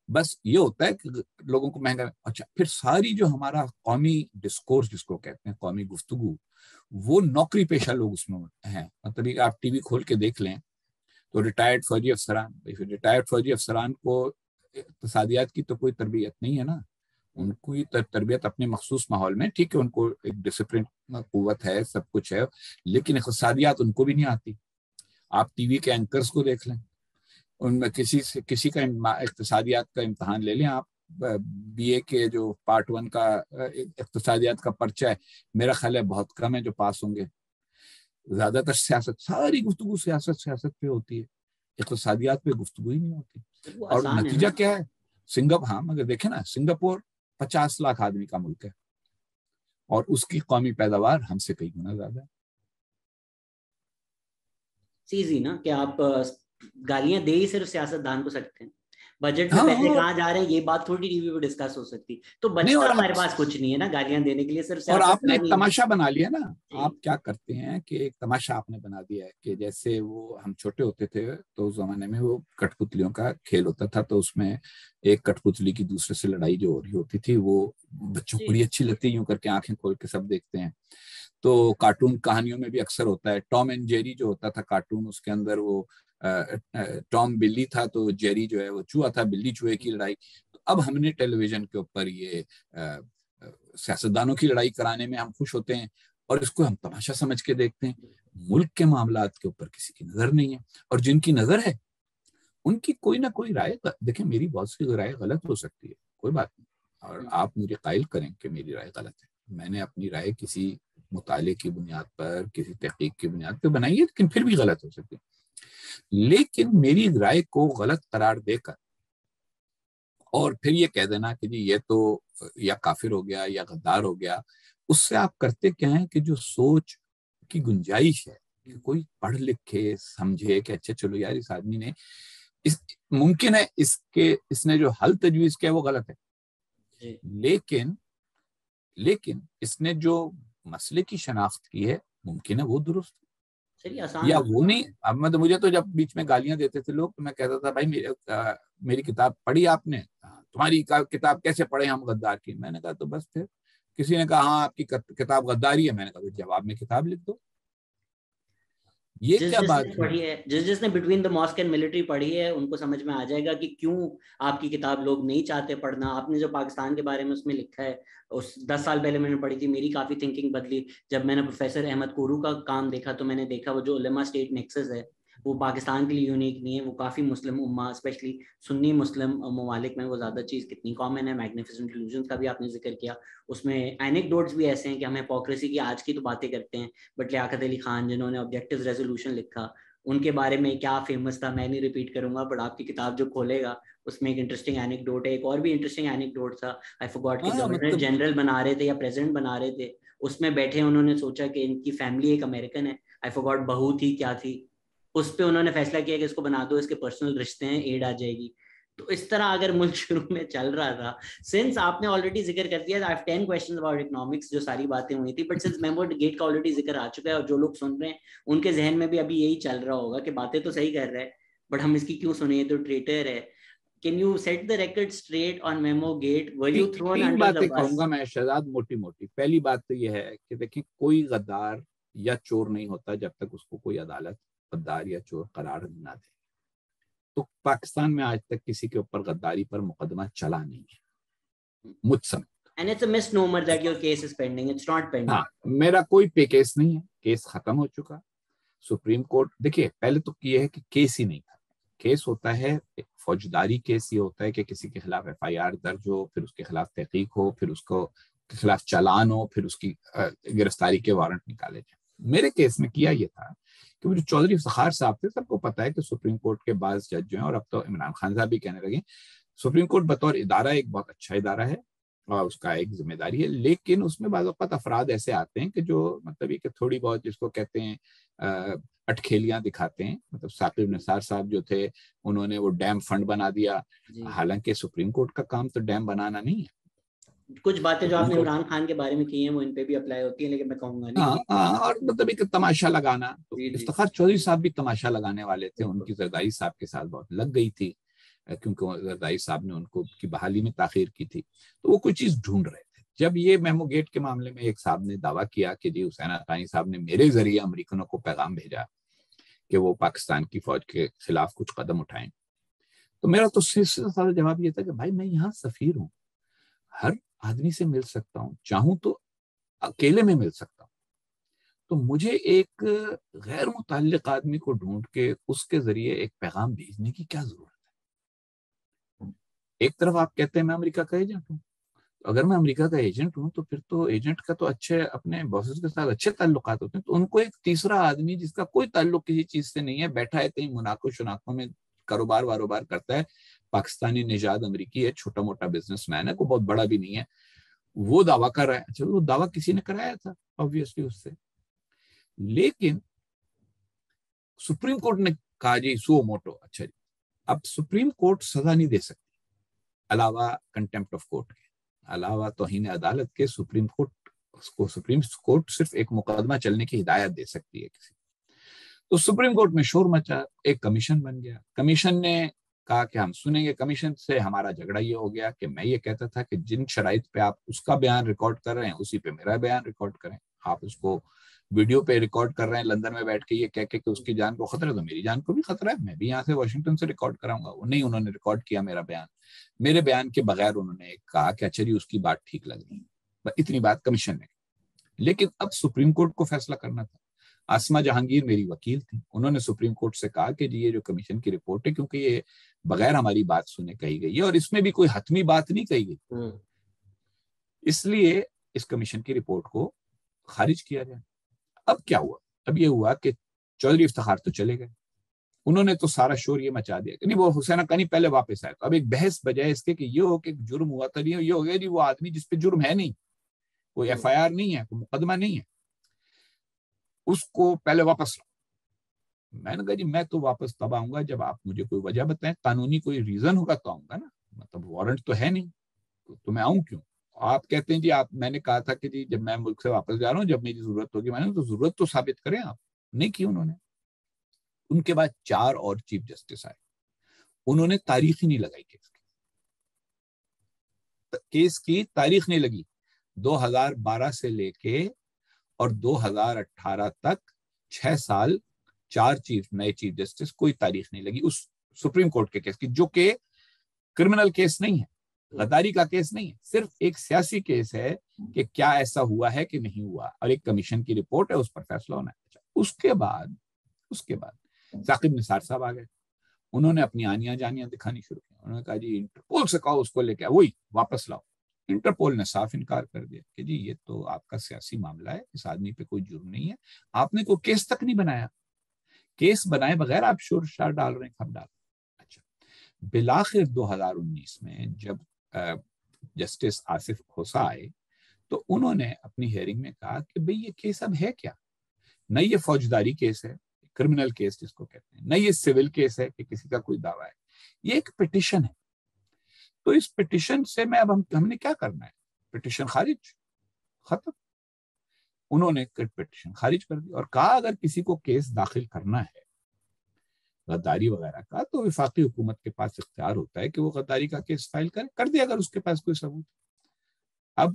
بس یہ ہوتا ہے کہ لوگوں کو مہنگا. اچھا، پھر ساری جو ہمارا قومی ڈسکورس جس کو کہتے ہیں، قومی گفتگو، وہ نوکری پیشہ لوگ اس میں ہیں. مطلب آپ ٹی وی کھول کے دیکھ لیں تو ریٹائرڈ فوجی افسران، ریٹائرڈ فوجی افسران کو اقتصادیات کی تو کوئی تربیت نہیں ہے نا. ان کو تربیت اپنے مخصوص ماحول میں، ٹھیک ہے ان کو ایک ڈسپلن قوت ہے، سب کچھ ہے، لیکن اقتصادیات ان کو بھی نہیں آتی. آپ ٹی وی کے اینکرز کو دیکھ لیں، ان میں کسی کا اقتصادیات کا امتحان لے لیں آپ، بی اے کے جو پارٹ 1 کا اقتصادیات کا پرچہ ہے، میرا خیال ہے بہت کم ہے جو پاس ہوں گے. زیادہ تر سیاست، ساری گفتگو سیاست پہ ہوتی ہے، اقتصادیات پہ گفتگو ہی نہیں ہوتی. اور نتیجہ کیا ہے؟ ہاں مگر دیکھیں نا، سنگاپور 50 لاکھ آدمی کا ملک ہے اور اس کی قومی پیداوار ہم سے کئی گنا زیادہ ہے. چیز ہی نا کہ آپ گالیاں دے ہی صرف سیاستدان کو سکتے ہیں. بجٹ میں پیسے کہاں جا رہے ہیں یہ بات تھوڑی ٹی وی پہ ڈسکس ہو سکتی. تو بچتا ہمارے پاس کچھ نہیں ہے نا گالیاں دینے کے لیے، صرف اور آپ نے ایک تماشا بنا لیا نا. آپ کیا کرتے ہیں کہ ایک تماشا آپ نے بنا دیا ہے کہ جیسے وہ ہم چھوٹے ہوتے تھے تو اس زمانے میں وہ کٹ پتلیوں کا کھیل ہوتا تھا، تو اس میں ایک کٹ پتلی کی دوسرے سے لڑائی جو ہو رہی ہوتی تھی وہ بچوں کو بڑی اچھی لگتی ہے، یوں کر کے آنکھیں کھول کے سب دیکھتے ہیں. تو کارٹون کہانیوں میں بھی اکثر ہوتا ہے. ٹام اینڈ جیری جو ہوتا تھا کارٹون، اس کے اندر وہ ٹام بلی تھا تو جیری جو ہے وہ چوہا تھا، بلی چوہے کی لڑائی. تو اب ہم نے ٹیلی ویژن کے اوپر یہ سیاستدانوں کی لڑائی کرانے میں ہم خوش ہوتے ہیں اور اس کو ہم تماشا سمجھ کے دیکھتے ہیں. ملک کے معاملات کے اوپر کسی کی نظر نہیں ہے، اور جن کی نظر ہے ان کی کوئی نہ کوئی رائے. دیکھیں میری بہت سی رائے غلط ہو سکتی ہے، کوئی بات نہیں، اور آپ مجھے قائل کریں کہ میری رائے غلط ہے. میں نے اپنی رائے کسی مطالعے کی بنیاد پر، کسی تحقیق کی بنیاد پہ بنائی ہے، لیکن پھر بھی غلط ہو سکتی ہے. لیکن میری رائے کو غلط قرار دے کر اور پھر یہ کہہ دینا کہ جی یہ تو یا کافر ہو گیا یا غدار ہو گیا، اس سے آپ کرتے کیا ہیں کہ جو سوچ کی گنجائش ہے کہ کوئی پڑھ لکھے سمجھے کہ اچھا چلو یار اس آدمی نے ممکن ہے اس نے جو حل تجویز کیا وہ غلط ہے، لیکن اس نے جو مسئلے کی شناخت کی ہے ممکن ہے وہ درست یا وہ نہیں. اب مجھے تو جب بیچ میں گالیاں دیتے تھے لوگ تو میں کہتا تھا بھائی میری کتاب پڑھی آپ نے؟ تمہاری کتاب کیسے پڑھے ہم غدار کی؟ میں نے کہا تو بس پھر کسی نے کہا ہاں آپ کی کتاب غداری ہے، میں نے کہا جواب میں کتاب لکھ دو. یہ کیا بات ہے؟ جس نے between the mask and military پڑھی ہے ان کو سمجھ میں آ جائے گا کہ کیوں آپ کی کتاب لوگ نہیں چاہتے پڑھنا. آپ نے جو پاکستان کے بارے میں اس میں لکھا ہے، اس 10 سال پہلے میں نے پڑھی تھی، میری کافی تھنکنگ بدلی. جب میں نے پروفیسر احمد کورو کا کام دیکھا تو میں نے دیکھا وہ جو علماء اسٹیٹ نیکسس ہے وہ پاکستان کے لیے یونیک نہیں ہے، وہ کافی مسلم امہ اسپیشلی سنی مسلم ممالک میں وہ زیادہ چیز کتنی کامن ہے. میگنیفیسنٹ الوژنز کا بھی آپ نے ذکر کیا، اس میں اینیکڈوٹس بھی ایسے ہیں کہ ہم ہپوکریسی کی آج کی تو باتیں کرتے ہیں، بٹ لیاقت علی خان جنہوں نے آبجیکٹیو ریزولوشن لکھا ان کے بارے میں کیا فیمس تھا میں نہیں ریپیٹ کروں گا، بٹ آپ کی کتاب جو کھولے گا اس میں ایک انٹرسٹنگ اینیکڈوٹ ہے. ایک اور بھی انٹرسٹنگ اینیکڈوٹ تھا، آئی فورگاٹ کہ گورنر جنرل بنا رہے تھے یا پریزیڈنٹ بنا رہے تھے، اس میں بیٹھے انہوں نے سوچا کہ ان کی فیملی ایک امریکن ہے، آئی فورگاٹ بہو تھی کیا تھی، اس پہ انہوں نے فیصلہ کیا کہ اس کو بنا دو، اس کے پرسنل رشتے ہیں، ایڈ آ جائے گی. تو اس طرح اگر ملک شروع میں چل رہا تھا، سنس آپ نے آلریڈی ذکر کر دیا، I have 10 questions about economics جو ساری باتیں ہوئی تھی، بٹ سنس میمو گیٹ کا آلریڈی ذکر آ چکا ہے اور جو لوگ سن رہے ہیں ان کے ذہن میں بھی ابھی یہی چل رہا ہوگا کہ باتیں تو صحیح کر رہا ہے بٹ ہم اس کی کیوں سنیں، یہ تو ٹریٹر ہے. Can you set the record straight on Memo Gate? Were you thrown under the bus? 3 باتیں کہوں گا میں شہزاد موٹی موٹی. پہلی بات تو یہ ہے کہ دیکھیں کوئی غدار یا چور نہیں ہوتا جب تک اس کو کوئی عدالت غدار یا چور قرار نہ دے. تو پاکستان میں آج تک کسی کے اوپر غداری پر مقدمہ چلا نہیں ہے مجھ سمجھ. And it's a misnomer that your case is pending. It's not pending. ہاں میرا کوئی پے کیس نہیں ہے، کیس ختم ہو چکا. سپریم کورٹ دیکھیے پہلے تو یہ ہے کہ کیس ہی نہیں تھا. کیس ہوتا ہے فوجداری کیس، یہ ہوتا ہے کہ کسی کے خلاف FIR درج ہو، پھر اس کے خلاف تحقیق ہو، پھر اس کو کے خلاف چالان ہو، پھر اس کی گرفتاری کے وارنٹ نکالے جائیں. میرے کیس میں کیا یہ تھا کہ وہ جو چودھری افتخار صاحب تھے، سب کو پتا ہے کہ سپریم کورٹ کے بعض جج جو ہیں، اور اب تو عمران خان صاحب بھی کہنے لگے، سپریم کورٹ بطور ادارہ ایک بہت اچھا ادارہ ہے اور اس کا ایک ذمہ داری ہے، لیکن اس میں بعض اوقات افراد ایسے آتے ہیں کہ جو مطلب یہ کہ تھوڑی بہت جس کو کہتے ہیں اٹکھیلیاں دکھاتے ہیں. مطلب ثاقب نثار صاحب جو تھے انہوں نے وہ ڈیم فنڈ بنا دیا، حالانکہ سپریم کورٹ کا کام تو ڈیم بنانا نہیں ہے. کچھ باتیں جو آپ نے عمران خان کے بارے میں کی ہیں وہ ان پہ بھی اپلائی ہوتی ہیں، لیکن میں کہوں گا نہیں. اور مطلب ایک تماشا لگانا، تو افتخار چودھری صاحب بھی تماشا لگانے والے تھے. ان کی زرداری صاحب کے ساتھ بہت لگ گئی تھی کیونکہ زرداری صاحب نے ان کو کی بحالی میں تاخیر کی تھی، تو وہ کوئی چیز ڈھونڈ رہے تھے. جب یہ میمو گیٹ کے معاملے میں ایک صاحب نے دعویٰ کیا کہ جی حسین حقانی صاحب نے میرے ذریعے امریکنوں کو پیغام بھیجا کہ وہ پاکستان کی فوج کے خلاف کچھ قدم اٹھائیں، تو میرا تو سارا جواب یہ تھا کہ بھائی میں یہاں سفیر ہوں، ہر آدمی سے مل سکتا ہوں، چاہوں تو اکیلے میں مل سکتا ہوں، تو مجھے ایک غیر متعلق آدمی کو ڈھونڈ کے اس کے ذریعے ایک پیغام بھیجنے کی کیا ضرورت ہے. ایک طرف آپ کہتے ہیں میں امریکہ کا ایجنٹ ہوں، اگر میں امریکہ کا ایجنٹ ہوں تو پھر تو ایجنٹ کا تو اچھے اپنے باسز کے ساتھ اچھے تعلقات ہوتے ہیں، تو ان کو ایک تیسرا آدمی جس کا کوئی تعلق کسی چیز سے نہیں ہے، بیٹھا ہے کہیں مناقوں شناقوں میں کاروبار واروبار کرتا ہے، پاکستانی نژاد امریکی ہے، چھوٹا موٹا بزنس مین ہے، کوئی بہت بڑا بھی نہیں ہے، وہ دعویٰ کر رہا ہے. اچھا وہ دعویٰ کسی نے کرایا تھا obviously اس سے، لیکن سپریم کورٹ نے کہا جی سو موٹو. اچھا جی اب سپریم کورٹ سزا نہیں دے سکتی علاوہ کنٹمپٹ آف کورٹ کے، علاوہ توہین عدالت کے. سپریم کورٹ صرف ایک مقدمہ چلنے کی ہدایت دے سکتی ہے کسی. تو سپریم کورٹ میں شور مچا، ایک کمیشن بن گیا. کمیشن نے کہا کہ ہم سنیں گے. کمیشن سے ہمارا جھگڑا یہ ہو گیا کہ میں یہ کہتا تھا کہ جن شرائط پہ آپ اس کا بیان ریکارڈ کر رہے ہیں اسی پہ میرا بیان ریکارڈ کریں. آپ اس کو ویڈیو پہ ریکارڈ کر رہے ہیں لندن میں بیٹھ کے یہ کہہ کے کہ اس کی جان کو خطرہ ہے، تو میری جان کو بھی خطرہ ہے، میں بھی یہاں سے واشنگٹن سے ریکارڈ کراؤں گا. وہ نہیں، انہوں نے ریکارڈ کیا میرا بیان، میرے بیان کے بغیر انہوں نے کہا کہ اچھا جی اس کی بات ٹھیک لگ رہی ہے. اتنی بات کمیشن نے. لیکن اب سپریم کورٹ کو فیصلہ کرنا تھا. آسما جہانگیر میری وکیل تھی، انہوں نے سپریم کورٹ سے کہا کہ جی یہ جو کمیشن کی رپورٹ ہے کیونکہ یہ بغیر ہماری بات سنے کہی گئی ہے اور اس میں بھی کوئی حتمی بات نہیں کہی گئی، اس لیے اس کمیشن کی رپورٹ کو خارج کیا جائے. اب کیا ہوا؟ اب یہ ہوا کہ چودھری افتخار تو چلے گئے، انہوں نے تو سارا شور یہ مچا دیا کہ نہیں وہ حسین حقانی پہلے واپس آئے. تو اب ایک بحث بجائے اس کے کہ یہ ہو کہ جرم ہوا تھا, یہ ہو گیا جی وہ آدمی جس پہ جرم ہے نہیں, کوئی ایف آئی آر نہیں ہے, کوئی مقدمہ نہیں ہے, اس کو پہلے واپس لاؤ. میں نے کہا جی میں تو واپس تب آؤں گا جب آپ مجھے کوئی وجہ بتائیں, قانونی کوئی ریزن ہوگا تو آؤں گا نا, مطلب وارنٹ تو ہے نہیں تو میں آؤں کیوں. آپ کہتے ہیں جی آپ, میں نے کہا تھا کہ جی جب میں ملک سے واپس جا رہا ہوں جب میری ضرورت ہوگی, میں نے تو ضرورت تو ثابت کریں آپ, نہیں کی انہوں نے. ان کے بعد 4 اور چیف جسٹس آئے, انہوں نے تاریخ ہی نہیں لگائی کیس کی تاریخ نہیں لگی. 2012 سے لے کے اور 2018 تک 6 سال 4 نئے چیف جسٹس, کوئی تاریخ نہیں لگی اس سپریم کورٹ کے کیس کی, جو کہ کرمنل کیس نہیں ہے, غداری کا کیس نہیں ہے, صرف ایک سیاسی کیس ہے کہ کیا ایسا ہوا ہے کہ نہیں ہوا, اور ایک کمیشن کی رپورٹ ہے, اس پر فیصلہ ہونا ہے. اس کے بعد ثاقب نثار صاحب آ گئے, انہوں نے اپنی آنیاں جانیاں دکھانی شروع کی. انہوں نے کہا جی انٹرپول سے کہو اس کو لے کے وہی واپس لاؤ. انٹرپول نے صاف انکار کر دیا کہ جی یہ تو آپ کا سیاسی معاملہ ہے, اس آدمی پہ کوئی جرم نہیں ہے, آپ نے کوئی کیس تک نہیں بنایا, کیس بنائے بغیر آپ شور شار ڈال رہے ہیں, کب ڈال. اچھا, بالآخر 2019 میں جب جسٹس آصف کھوسا آئے تو انہوں نے اپنی ہیئرنگ میں کہا کہ بھئی یہ کیس اب ہے کیا, نہ یہ فوجداری کیس ہے, کرمنل کیس جس کو کہتے ہیں, نہ یہ سول کیس ہے کہ کسی کا کوئی دعویٰ ہے, یہ ایک پٹیشن ہے. تو اس پٹیشن سے میں اب ہم نے کیا کرنا ہے, پٹیشن خارج, ختم. انہوں نے پٹیشن خارج کر دی اور کہا اگر کسی کو کیس داخل کرنا ہے غداری وغیرہ کا تو وفاقی حکومت کے پاس اختیار ہوتا ہے کہ وہ غداری کا کیس فائل کرے, کر دے اگر اس کے پاس کوئی ثبوت. اب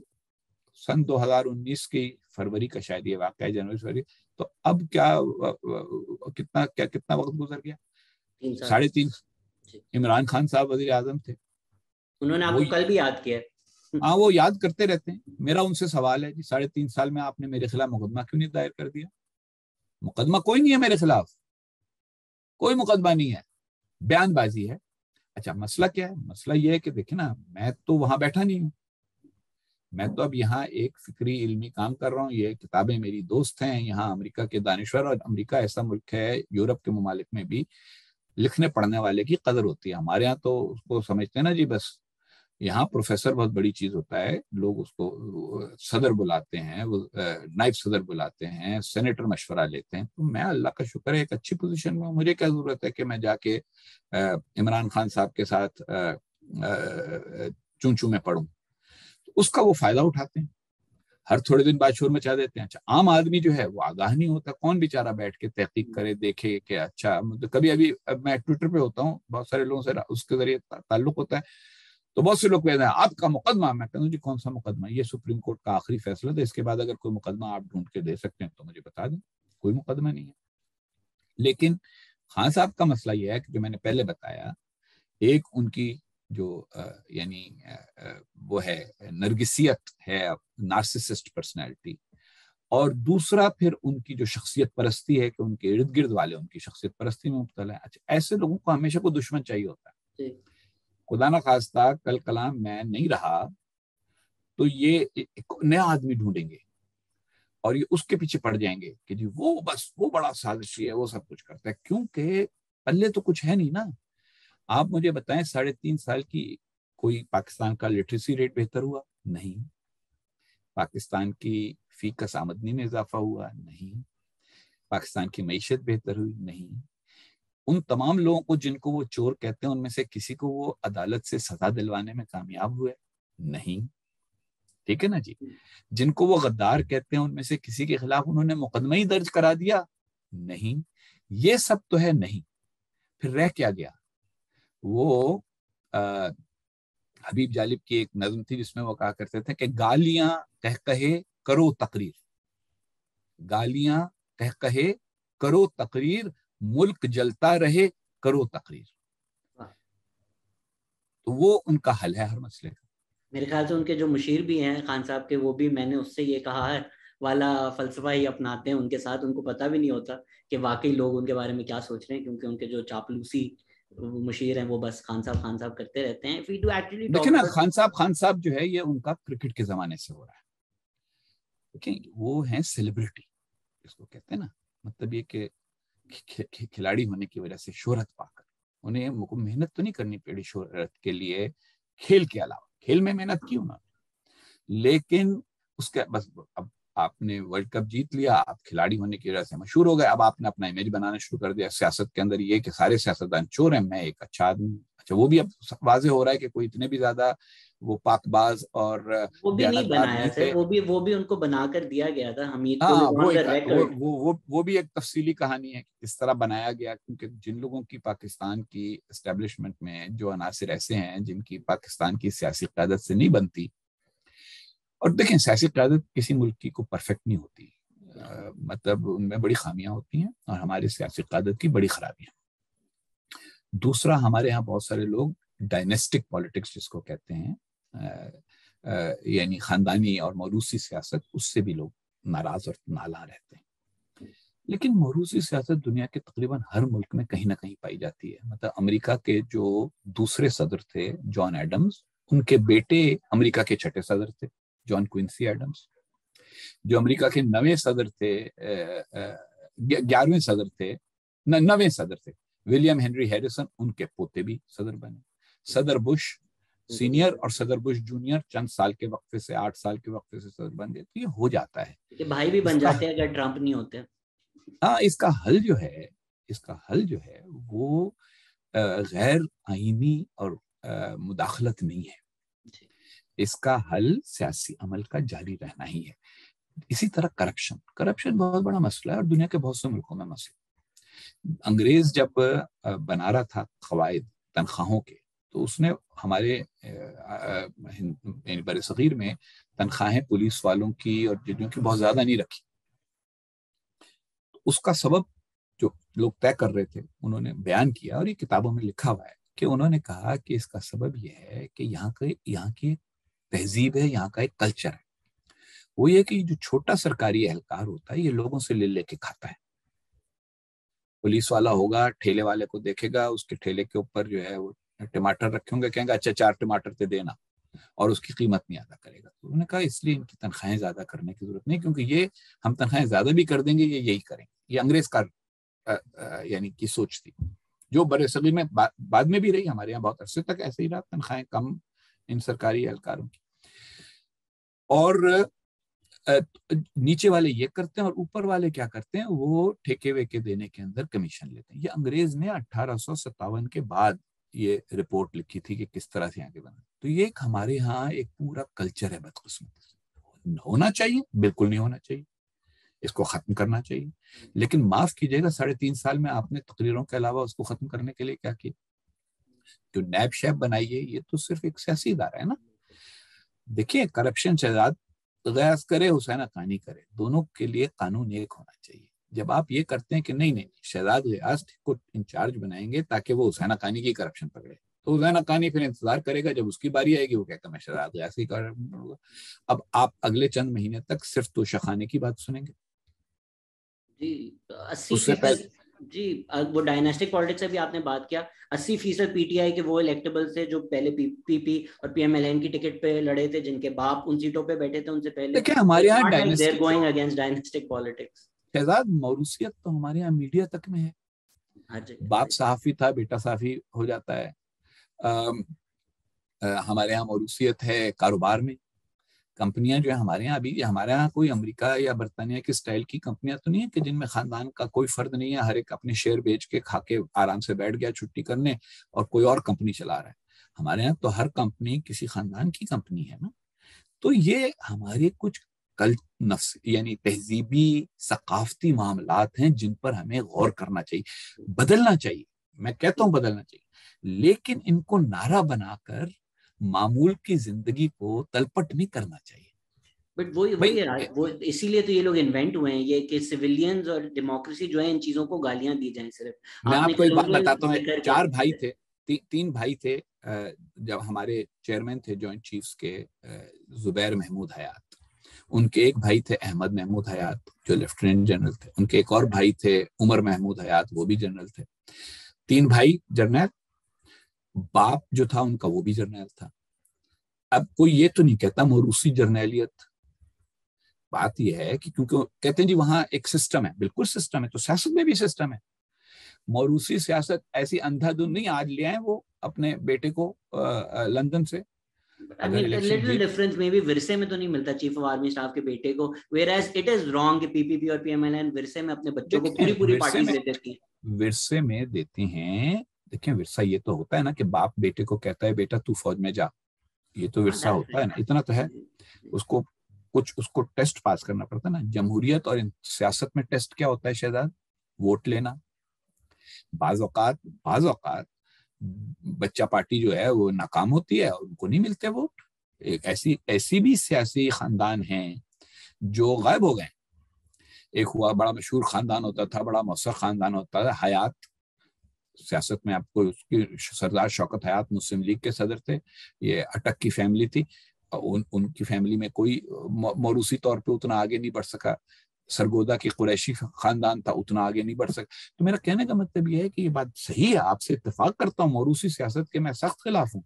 سن 2019 کی فروری کا شاید یہ واقعہ ہے, جنوری فروری, تو اب کتنا وقت گزر گیا, 3.5. عمران خان صاحب وزیر اعظم تھے, انہوں نے آپ کو کل بھی یاد کیا. ہاں وہ یاد کرتے رہتے ہیں. میرا ان سے سوال ہے جی 3.5 سال میں آپ نے میرے خلاف مقدمہ کیوں نہیں دائر کر دیا؟ مقدمہ کوئی نہیں ہے میرے خلاف, کوئی مقدمہ نہیں ہے, بیان بازی ہے. اچھا مسئلہ کیا ہے؟ مسئلہ یہ ہے کہ دیکھیں نا, میں تو وہاں بیٹھا نہیں ہوں, میں تو اب یہاں ایک فکری علمی کام کر رہا ہوں, یہ کتابیں میری دوست ہیں یہاں امریکہ کے دانشور, اور امریکہ ایسا ملک ہے, یورپ کے ممالک میں بھی لکھنے پڑھنے والے کی قدر ہوتی ہے, ہمارے ہاں تو اس کو سمجھتے ہیں نا جی بس, یہاں پروفیسر بہت بڑی چیز ہوتا ہے, لوگ اس کو صدر بلاتے ہیں, وہ نائب صدر بلاتے ہیں, سینیٹر مشورہ لیتے ہیں. تو میں اللہ کا شکر ہے ایک اچھی پوزیشن میں ہوں, مجھے کیا ضرورت ہے کہ میں جا کے عمران خان صاحب کے ساتھ چونچو میں پڑھوں. اس کا وہ فائدہ اٹھاتے ہیں, ہر تھوڑے دن بعد شور مچا دیتے ہیں. اچھا عام آدمی جو ہے وہ آگاہ نہیں ہوتا, کون بیچارہ بیٹھ کے تحقیق کرے, دیکھے کہ اچھا کبھی ابھی میں ٹویٹر پہ ہوتا ہوں, بہت سارے لوگوں سے اس کے ذریعے تعلق ہوتا ہے, تو بہت سے لوگ کہتے ہیں آپ کا مقدمہ. میں کہتا ہوں جی کون سا مقدمہ, یہ سپریم کورٹ کا آخری فیصلہ تھا, اس کے بعد اگر کوئی مقدمہ آپ ڈھونڈ کے دے سکتے ہیں تو مجھے بتا دیں, کوئی مقدمہ نہیں ہے. لیکن خان صاحب کا مسئلہ یہ ہے کہ جو میں نے پہلے بتایا, ایک ان کی جو یعنی وہ ہے نرگسیت ہے, نارسسسٹ پرسنالٹی, اور دوسرا پھر ان کی جو شخصیت پرستی ہے کہ ان کے ارد گرد والے ان کی شخصیت پرستی میں مبتلا ہے. اچھا ایسے لوگوں کو ہمیشہ کوئی دشمن چاہیے ہوتا ہے. خدا نہ خواستہ کل کلام میں نہیں رہا تو یہ ایک نیا آدمی ڈھونڈیں گے اور یہ اس کے پیچھے پڑ جائیں گے کہ جی وہ بس وہ بڑا سازشی ہے, وہ سب کچھ کرتا ہے, کیونکہ پلے تو کچھ ہے نہیں نا. آپ مجھے بتائیں 3.5 سال کی کوئی پاکستان کا لٹریسی ریٹ بہتر ہوا؟ نہیں. پاکستان کی فی کس آمدنی میں اضافہ ہوا؟ نہیں. پاکستان کی معیشت بہتر ہوئی؟ نہیں. ان تمام لوگوں کو جن کو وہ چور کہتے ہیں ان میں سے کسی کو وہ عدالت سے سزا دلوانے میں کامیاب ہوئے؟ نہیں. ٹھیک ہے نا جی. جن کو وہ غدار کہتے ہیں ان میں سے کسی کے خلاف انہوں نے مقدمہ ہی درج کرا دیا؟ نہیں. یہ سب تو ہے نہیں. پھر رہ کیا گیا؟ وہ حبیب جالب کی ایک نظم تھی جس میں وہ کہا کرتے تھے کہ گالیاں کہے کرو تقریر, گالیاں کہے کرو تقریر, ملک جلتا رہے کرو تقریر. تو وہ ان کا حل ہے ہر مسئلے کا. میرے خیال سے ان کے جو مشیر بھی ہیں خان صاحب کے, وہ بھی میں نے اس سے یہ کہا ہے والا فلسفہ ہی اپناتے ہیں. ان کے ساتھ ان کو پتہ بھی نہیں ہوتا کہ واقعی لوگ ان کے بارے میں کیا سوچ رہے ہیں, کیونکہ ان کے جو چاپلوسی مشیر ہیں وہ بس خان صاحب کرتے رہتے ہیں. دیکھیں نا خان صاحب جو ہے یہ ان کا کرکٹ کے زمانے سے ہو رہا ہے. دیکھیں وہ ہیں سیلیبریٹی جس کو کہتے ہیں نا, مطلب یہ کہ کھلاڑی ہونے کی وجہ سے شہرت پا کر انہیں محنت تو نہیں کرنی پڑی شہرت کے لیے، کھیل کے علاوہ کھیل میں محنت کی انہوں نے، لیکن اس کے بس اب آپ نے ورلڈ کپ جیت لیا، آپ کھلاڑی ہونے کی وجہ سے مشہور ہو گئے، اب آپ نے اپنا امیج بنانا شروع کر دیا سیاست کے اندر یہ کہ سارے سیاستدان چور ہیں، میں ایک اچھا آدمی. اچھا وہ بھی اب واضح ہو رہا ہے کہ کوئی اتنے بھی زیادہ وہ پاک باز اور وہ بھی نہیں دیانتدار بنایا نہیں سر، تھے. وہ بھی ان کو بنا کر دیا گیا تھا حمید کو ہاں آن دا ریکارڈ. وہ بھی ایک تفصیلی کہانی ہے کہ کس طرح بنایا گیا، کیونکہ جن لوگوں کی پاکستان کی اسٹیبلشمنٹ میں جو عناصر ایسے ہیں جن کی پاکستان کی سیاسی قیادت سے نہیں بنتی، اور دیکھیں سیاسی قیادت کسی ملک کی کو پرفیکٹ نہیں ہوتی، مطلب ان میں بڑی خامیاں ہوتی ہیں اور ہماری سیاسی قیادت کی بڑی خرابیاں. دوسرا ہمارے ہاں بہت سارے لوگ ڈائنیسٹک پالیٹکس جس کو کہتے ہیں، یعنی خاندانی اور موروثی سیاست، اس سے بھی لوگ ناراض اور نالاں رہتے ہیں. لیکن موروثی سیاست دنیا کے تقریباً ہر ملک میں کہیں نہ کہیں پائی جاتی ہے. مطلب امریکہ کے جو دوسرے صدر تھے جان ایڈمز، ان کے بیٹے امریکہ کے چھٹے صدر تھے جان کوئنسی ایڈمز. جو امریکہ کے 9ویں صدر تھے، 11ویں صدر تھے، 9ویں صدر تھے ولیم ہنری ہیریسن، ان کے پوتے بھی صدر بنے. صدر بش سینئر اور صدر بش جونیئر چند سال کے وقفے سے 8 سال کے وقفے سے صدر بن گئے. تو یہ ہو جاتا ہے، کہ بھائی بھی بن جاتے ہیں اگر ٹرمپ نہیں ہوتے. ہاں اس کا حل جو ہے وہ غیر آئینی اور مداخلت نہیں ہے. اس کا حل سیاسی عمل کا جاری رہنا ہی ہے. اسی طرح کرپشن بہت بڑا مسئلہ ہے اور دنیا کے بہت سے ملکوں میں مسئلہ. انگریز جب بنا رہا تھا قواعد تنخواہوں کے، تو اس نے ہمارے بر صغیر میں تنخواہیں پولیس والوں کی اور ججوں کی بہت زیادہ نہیں رکھی. اس کا سبب جو لوگ طے کر رہے تھے انہوں نے بیان کیا، اور یہ کتابوں میں لکھا ہوا ہے کہ انہوں نے کہا کہ اس کا سبب یہ ہے کہ یہاں کی تہذیب ہے، یہاں کا ایک کلچر ہے. وہ یہ کہ جو چھوٹا سرکاری اہلکار ہوتا ہے یہ لوگوں سے لے کے کھاتا ہے. پولیس والا ہوگا، ٹھیلے والے کو دیکھے گا، اس کے ٹھیلے کے اوپر جو ہے وہ ٹماٹر رکھے ہوں گے، کہیں گے اچھا 4 ٹماٹر تے دینا، اور اس کی قیمت نہیں ادا کرے گا. تو انہوں نے کہا اس لیے ان کی تنخواہیں زیادہ کرنے کی ضرورت نہیں، کیونکہ یہ ہم تنخواہیں زیادہ بھی کر دیں گے یہ یہی کریں گے. یہ انگریز کا یعنی کی سوچ تھی، جو بر صغیر میں بعد میں بھی رہی. ہمارے یہاں بہت عرصے تک ایسے ہی رہا، تنخواہیں کم ان سرکاری اہلکاروں کی، اور نیچے والے یہ کرتے ہیں اور اوپر والے کیا کرتے ہیں، وہ ٹھیکے ویکے دینے کے اندر کمیشن لیتے ہیں. یہ انگریز نے 1857 کے بعد یہ رپورٹ لکھی تھی کہ کس طرح سے آگے بنا. تو یہ ہمارے ہاں ایک پورا کلچر ہے بدقسمتی. ہونا چاہیے، بالکل نہیں ہونا چاہیے، اس کو ختم کرنا چاہیے. لیکن معاف کیجیے گا 3.5 سال میں آپ نے تقریروں کے علاوہ اس کو ختم کرنے کے لیے کیا کیا؟ جو نیب شیب بنائیے، یہ تو صرف ایک سیاسی ادارہ ہے نا. دیکھیے کرپشن شہزاد غیاث کرے حسین حقانی کرے، دونوں کے لیے قانون ایک ہونا چاہیے. جب آپ یہ کرتے ہیں کہ نہیں شہزاد غیاث کو انچارج بنائیں گے تاکہ وہ حسین حقانی کی کرپشن پکڑے، تو حسین حقانی پھر انتظار کرے گا، جب اس کی باری آئے گی وہ کہتا ہے میں شہزاد غیاث کی کرپشن پکڑوں گا. اب آپ اگلے چند مہینے تک صرف توشہ خانے کی بات سنیں گے. جی 80%. جی وہ ڈائناسٹک پالیٹکس سے بھی آپ نے بات کیا. 80% پی ٹی آئی کے وہ الیکٹیبل تھے جو پہلے پی پی اور پی ایم ایل این کی ٹکٹ پہ لڑے تھے، جن کے باپ ان سیٹوں پہ بیٹھے تھے ان سے پہلے. دیکھیں ہمارے یہاں ڈائناسٹک پالٹکس، شہزاد موروثیت تو ہمارے یہاں میڈیا تک میں ہے. باپ صحافی تھا، بیٹا صحافی ہو جاتا ہے. ہمارے یہاں موروثیت ہے کاروبار میں. کمپنیاں جو ہے ہمارے یہاں ابھی، ہمارے یہاں کوئی امریکہ یا برطانیہ کے سٹائل کی کمپنیاں تو نہیں ہیں کہ جن میں خاندان کا کوئی فرد نہیں ہے، ہر ایک اپنے شیئر بیچ کے کھا کے آرام سے بیٹھ گیا چھٹی کرنے اور کوئی اور کمپنی چلا رہا ہے. ہمارے یہاں تو ہر کمپنی کسی خاندان کی کمپنی ہے نا. تو یہ ہمارے کچھ نفس یعنی تہذیبی ثقافتی معاملات ہیں جن پر ہمیں غور کرنا چاہیے، بدلنا چاہیے. میں کہتا ہوں بدلنا چاہیے، لیکن ان کو نعرہ بنا کر معمول کی زندگی کو تلپٹ نہیں کرنا چاہیے. بٹ وہ اسی لیے تو یہ لوگ انوینٹ ہوئے ہیں، یہ کہ سویلینز اور ڈیموکریسی جو ہے ان چیزوں کو گالیاں دی جائیں. صرف میں آپ کو ایک بات بتاتا ہوں، 4 بھائی تھے، 3 بھائی تھے جب ہمارے چیئرمین تھے جوائنٹ چیفز کے زبیر محمود حیات. ان کے ایک بھائی تھے احمد محمود حیات جو لیفٹیننٹ جنرل تھے. ان کے ایک اور بھائی تھے عمر محمود حیات، وہ بھی جنرل تھے. 3 بھائی جرنیل. باپ جو تھا ان کا وہ بھی جرنیل تھا. اب کوئی یہ تو نہیں کہتا موروثی جرنیلیت. بات یہ ہے کہ کیونکہ کہتے ہیں جی وہاں ایک سسٹم ہے، بالکل سسٹم ہے، تو سیاست میں بھی سسٹم ہے. موروثی سیاست ایسی اندھا دھند نہیں، آج لے آئے وہ اپنے بیٹے کو لندن سے. لٹل ڈفرنس میں بھی ورثے میں تو نہیں ملتا چیف آف آرمی اسٹاف کے بیٹے کو, whereas it is wrong کہ پی پی پی اور پی ایم ایل این ورثے میں اپنے بچوں کو پوری پارٹیز دے دیتی ہیں. ورثے میں دیتے ہیں. دیکھیں ورثہ یہ تو ہوتا ہے نا کہ باپ بیٹے کو کہتا ہے بیٹا تو فوج میں جا, یہ تو ورثہ ہوتا ہے نا, اتنا تو ہے. اس کو ٹیسٹ پاس کرنا پڑتا ہے نا. جمہوریت اور سیاست میں ٹیسٹ کیا ہوتا ہے شہزاد؟ ووٹ لینا. بعض اوقات بچہ پارٹی جو ہے وہ ناکام ہوتی ہے اور ان کو نہیں ملتے ووٹ. ایسی بھی سیاسی خاندان ہیں جو غائب ہو گئے. ایک ہوا بڑا مشہور خاندان ہوتا تھا, بڑا مؤثر خاندان ہوتا تھا, حیات. سیاست میں آپ کو اس کی سردار شوکت حیات مسلم لیگ کے صدر تھے. یہ اٹک کی فیملی تھی, ان کی فیملی میں کوئی موروثی طور پہ اتنا آگے نہیں بڑھ سکا. سرگودا کی قریشی خاندان تھا, اتنا آگے نہیں بڑھ سکا. تو میرا کہنے کا مطلب یہ ہے کہ یہ بات صحیح ہے, آپ سے اتفاق کرتا ہوں, موروثی سیاست کے میں سخت خلاف ہوں,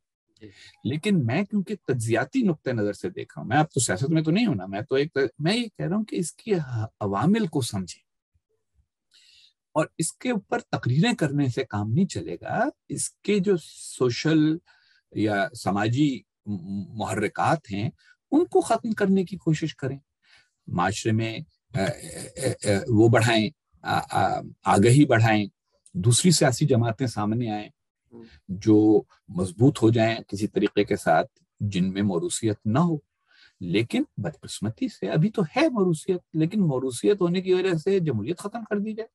لیکن میں کیونکہ تجزیاتی نقطۂ نظر سے دیکھا ہوں, میں اب تو سیاست میں تو نہیں ہونا, میں یہ کہہ رہا ہوں کہ اس کی عوامل کو سمجھیں, اور اس کے اوپر تقریریں کرنے سے کام نہیں چلے گا. اس کے جو سوشل یا سماجی محرکات ہیں ان کو ختم کرنے کی کوشش کریں, معاشرے میں وہ بڑھائیں, آگہی بڑھائیں, دوسری سیاسی جماعتیں سامنے آئیں جو مضبوط ہو جائیں کسی طریقے کے ساتھ, جن میں موروثیت نہ ہو. لیکن بدقسمتی سے ابھی تو ہے موروثیت, لیکن موروثیت ہونے کی وجہ سے جمہوریت ختم کر دی جائے,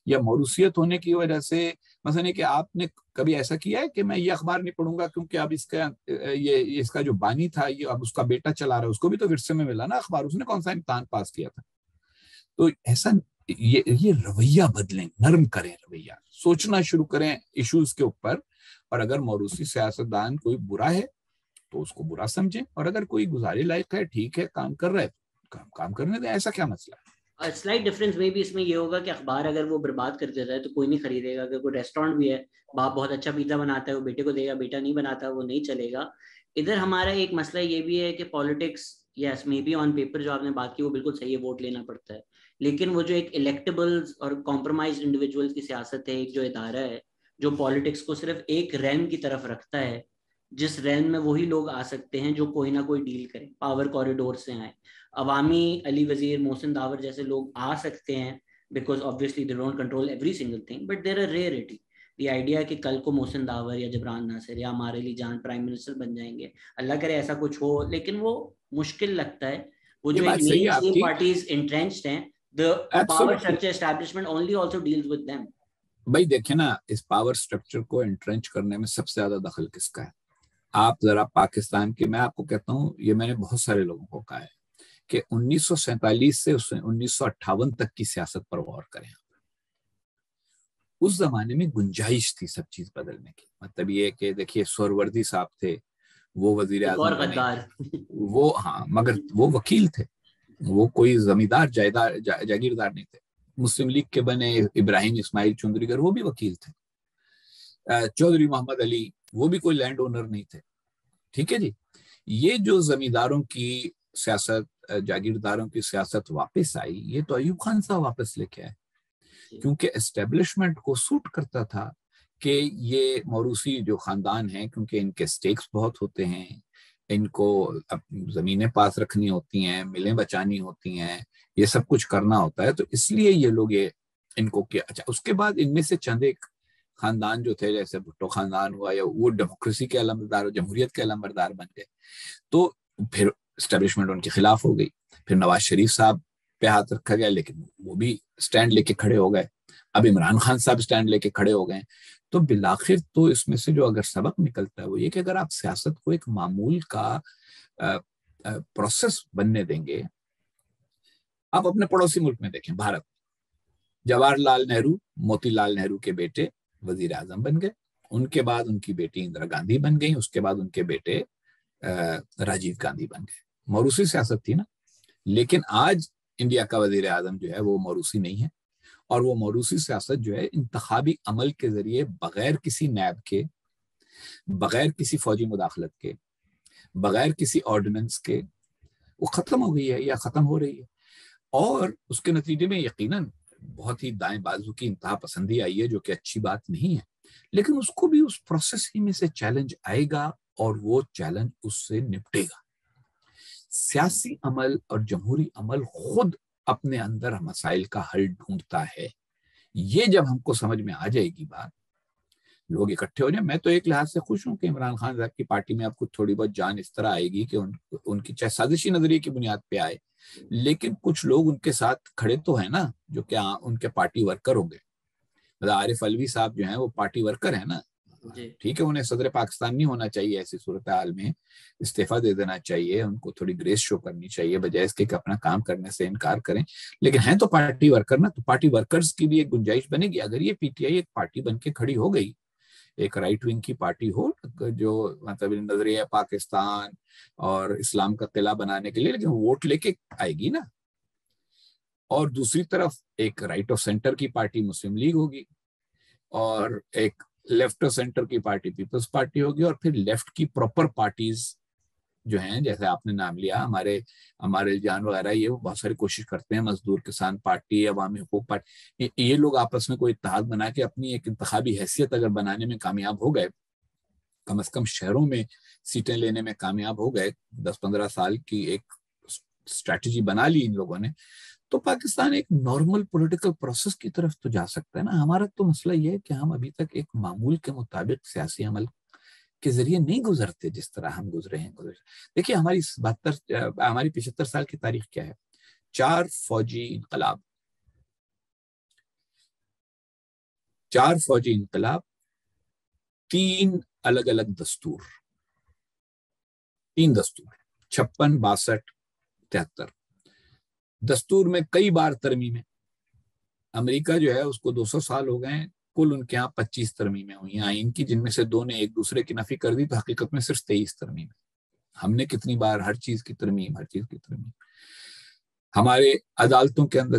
یا موروثیت ہونے کی وجہ سے مثلا کہ آپ نے کبھی ایسا کیا ہے کہ میں یہ اخبار نہیں پڑھوں گا کیونکہ اب اس کا جو بانی تھا یہ اب اس کا بیٹا چلا رہا ہے, اس کو بھی تو ورثے میں ملا نا اخبار, اس نے کون سا امتحان پاس کیا تھا. تو ایسا یہ رویہ بدلیں, نرم کریں رویہ, سوچنا شروع کریں ایشوز کے اوپر. اور اگر موروثی سیاستدان کوئی برا ہے تو اس کو برا سمجھیں, اور اگر کوئی گزارے لائق ہے, ٹھیک ہے, کام کر رہا ہے, کام کرنے دیں, ایسا کیا مسئلہ ہے. سلائٹ ڈفرینس میں بھی اس میں یہ ہوگا کہ اخبار اگر وہ برباد کر دیتا ہے تو کوئی نہیں خریدے گا. اگر کوئی ریسٹورینٹ بھی ہے, باپ بہت اچھا پیزا بناتا ہے, وہ بیٹے کو دے گا, بیٹا نہیں بناتا وہ نہیں چلے گا. ادھر ہمارا ایک مسئلہ یہ بھی ہے کہ politics, yes maybe on paper جو آپ نے بات کی وہ بالکل صحیح ہے, ووٹ لینا پڑتا ہے, لیکن وہ جو ایک الیکٹیبلز اور کمپرومائزڈ انڈیویجولز کی سیاست ہے, ایک جو ادارہ ہے جو پالیٹکس کو صرف ایک رین کی طرف رکھتا ہے, جس رین میں وہی لوگ آ سکتے ہیں جو کوئی نہ کوئی ڈیل کریں, پاور کوریڈور سے آئیں. عوامی علی وزیر, محسن داور جیسے لوگ آ سکتے ہیں because obviously they don't control every single thing, but they're a rarity. The idea کہ کل کو محسن داور یا جبران ناصر یا ہمارے علی جان پرائم منسٹر بن جائیں گے, اللہ کرے ایسا کچھ ہو, لیکن وہ مشکل لگتا ہے. وہ جو مین اسٹریم پارٹیز انٹرینچڈ ہیں, the power structure establishment only also deals with them. بھائی دیکھیں نا, اس پاور اسٹرکچر کو انٹرینچ کرنے میں سب سے زیادہ دخل کس کا ہے؟ آپ ذرا پاکستان کے, میں آپ کو کہتا ہوں, یہ میں نے بہت سارے لوگوں کو کہا ہے کہ 1947 سے 1958 تک کی سیاست پر غور کریں. اس زمانے میں گنجائش تھی سب چیز بدلنے کی. مطلب یہ کہ دیکھیے سہروردی صاحب تھے, وہ وزیر اعظم بنے, وہ ہاں, مگر وہ وکیل تھے, وہ کوئی زمیندار جاگیردار نہیں تھے. مسلم لیگ کے بنے ابراہیم اسماعیل چندریگر, وہ بھی وکیل تھے. چودھری محمد علی, وہ بھی کوئی لینڈ اونر نہیں تھے. ٹھیک ہے جی. یہ جو زمینداروں کی سیاست, جاگیرداروں کی سیاست واپس آئی, یہ تو ایوب خان صاحب واپس لے کے آئے, کیونکہ اسٹیبلشمنٹ کو سوٹ کرتا تھا کہ یہ موروثی جو خاندان ہیں, کیونکہ ان کے سٹیکس بہت ہوتے ہیں, ان کو زمینیں پاس رکھنی ہوتی ہیں, ملیں بچانی ہوتی ہیں, یہ سب کچھ کرنا ہوتا ہے, تو اس لیے یہ لوگ ان کو کیا. اچھا, اس کے بعد ان میں سے چند ایک خاندان جو تھے, جیسے بھٹو خاندان ہوا, یا وہ ڈیموکریسی کے علمبردار, جمہوریت کے علمبردار بن گئے, تو پھر اسٹیبلشمنٹ ان کے خلاف ہو گئی. پھر نواز شریف صاحب پہ ہاتھ رکھا گیا, لیکن وہ بھی سٹینڈ لے کے کھڑے ہو گئے. اب عمران خان صاحب سٹینڈ لے کے کھڑے ہو گئے. تو بالآخر تو اس میں سے جو اگر سبق نکلتا ہے وہ یہ کہ اگر آپ سیاست کو ایک معمول کا پروسیس بننے دیں گے. آپ اپنے پڑوسی ملک میں دیکھیں, بھارت, جواہر لال نہرو, موتی لال نہرو کے بیٹے وزیر اعظم بن گئے, ان کے بعد ان کی بیٹی اندرا گاندھی بن گئی, اس کے بعد ان کے بیٹے راجیو گاندھی بن گئے. موروثی سیاست تھی نا. لیکن آج انڈیا کا وزیر اعظم جو ہے وہ موروثی نہیں ہے, اور وہ موروثی سیاست جو ہے انتخابی عمل کے ذریعے بغیر کسی نیب کے, بغیر کسی فوجی مداخلت کے, بغیر کسی آرڈیننس کے وہ ختم ہو گئی ہے یا ختم ہو رہی ہے. اور اس کے نتیجے میں یقیناً بہت ہی دائیں بازو کی انتہا پسندی آئی ہے، جو کہ اچھی بات نہیں ہے، لیکن اس کو بھی اس پروسیس ہی میں سے چیلنج آئے گا اور وہ چیلنج اس سے نپٹے گا۔ سیاسی عمل اور جمہوری عمل خود اپنے اندر مسائل کا حل ڈھونڈتا ہے۔ یہ جب ہم کو سمجھ میں آ جائے گی بات، لوگ اکٹھے ہو جائیں۔ میں تو ایک لحاظ سے خوش ہوں کہ عمران خان صاحب کی پارٹی میں اب کچھ تھوڑی بہت جان اس طرح آئے گی کہ ان کی چاہے سازشی نظریے کی بنیاد پہ آئے، لیکن کچھ لوگ ان کے ساتھ کھڑے تو ہیں نا، جو کہ ان کے پارٹی ورکر ہوں گے۔ مطلب عارف علوی صاحب جو ہیں وہ پارٹی ورکر ہیں نا، ٹھیک ہے، انہیں صدر پاکستان نہیں ہونا چاہیے، ایسی صورتحال میں استعفیٰ دے دینا چاہیے، ان کو تھوڑی گریس شو کرنی چاہیے بجائے اس کے کہ اپنا کام کرنے سے انکار کریں، لیکن ہیں تو پارٹی ورکر نا، تو پارٹی ورکرز کی بھی ایک گنجائش بنے گی۔ اگر یہ پی ٹی آئی ایک پارٹی بن کے کھڑی ہو گئی، ایک رائٹ ونگ کی پارٹی ہو جو مطلب نظریہ پاکستان اور اسلام کا قلعہ بنانے کے لیے، لیکن ووٹ لے کے آئے گی نا، اور دوسری طرف ایک رائٹ آف سینٹر کی پارٹی مسلم لیگ ہوگی، اور ایک لیفٹ آف سینٹر کی پارٹی پیپلز پارٹی ہوگی، اور پھر لیفٹ کی پراپر پارٹیز جو ہیں، جیسے آپ نے نام لیا ہمارے جان وغیرہ، یہ بہت ساری کوشش کرتے ہیں، مزدور کسان پارٹی، عوامی حقوق پارٹی، یہ لوگ آپس میں کوئی اتحاد بنا کے اپنی ایک انتخابی حیثیت اگر بنانے میں کامیاب ہو گئے، کم از کم شہروں میں سیٹیں لینے میں کامیاب ہو گئے، 10-15 سال کی ایک اسٹریٹجی بنا لی ان لوگوں نے، تو پاکستان ایک نارمل پولیٹیکل پروسیس کی طرف تو جا سکتا ہے نا۔ ہمارا تو مسئلہ یہ ہے کہ ہم ابھی تک ایک معمول کے مطابق سیاسی عمل کے ذریعے نہیں گزرتے جس طرح ہم گزرے ہیں۔ دیکھیے ہماری 75 سال کی تاریخ کیا ہے؟ 4 فوجی انقلاب، 3 الگ الگ دستور، 3 دستور، 56، 62، 73 دستور میں کئی بار ترمیمیں۔ امریکہ جو ہے اس کو 200 سال ہو گئے ہیں، کل ان کے ہاں 25 ترمیمیں ہوئی ہیں آئین کی، جن میں سے 2 نے ایک دوسرے کی نفی کر دی، تو حقیقت میں صرف 23 ترمیمیں۔ ہم نے کتنی بار ہر چیز کی ترمیم۔ ہمارے عدالتوں کے اندر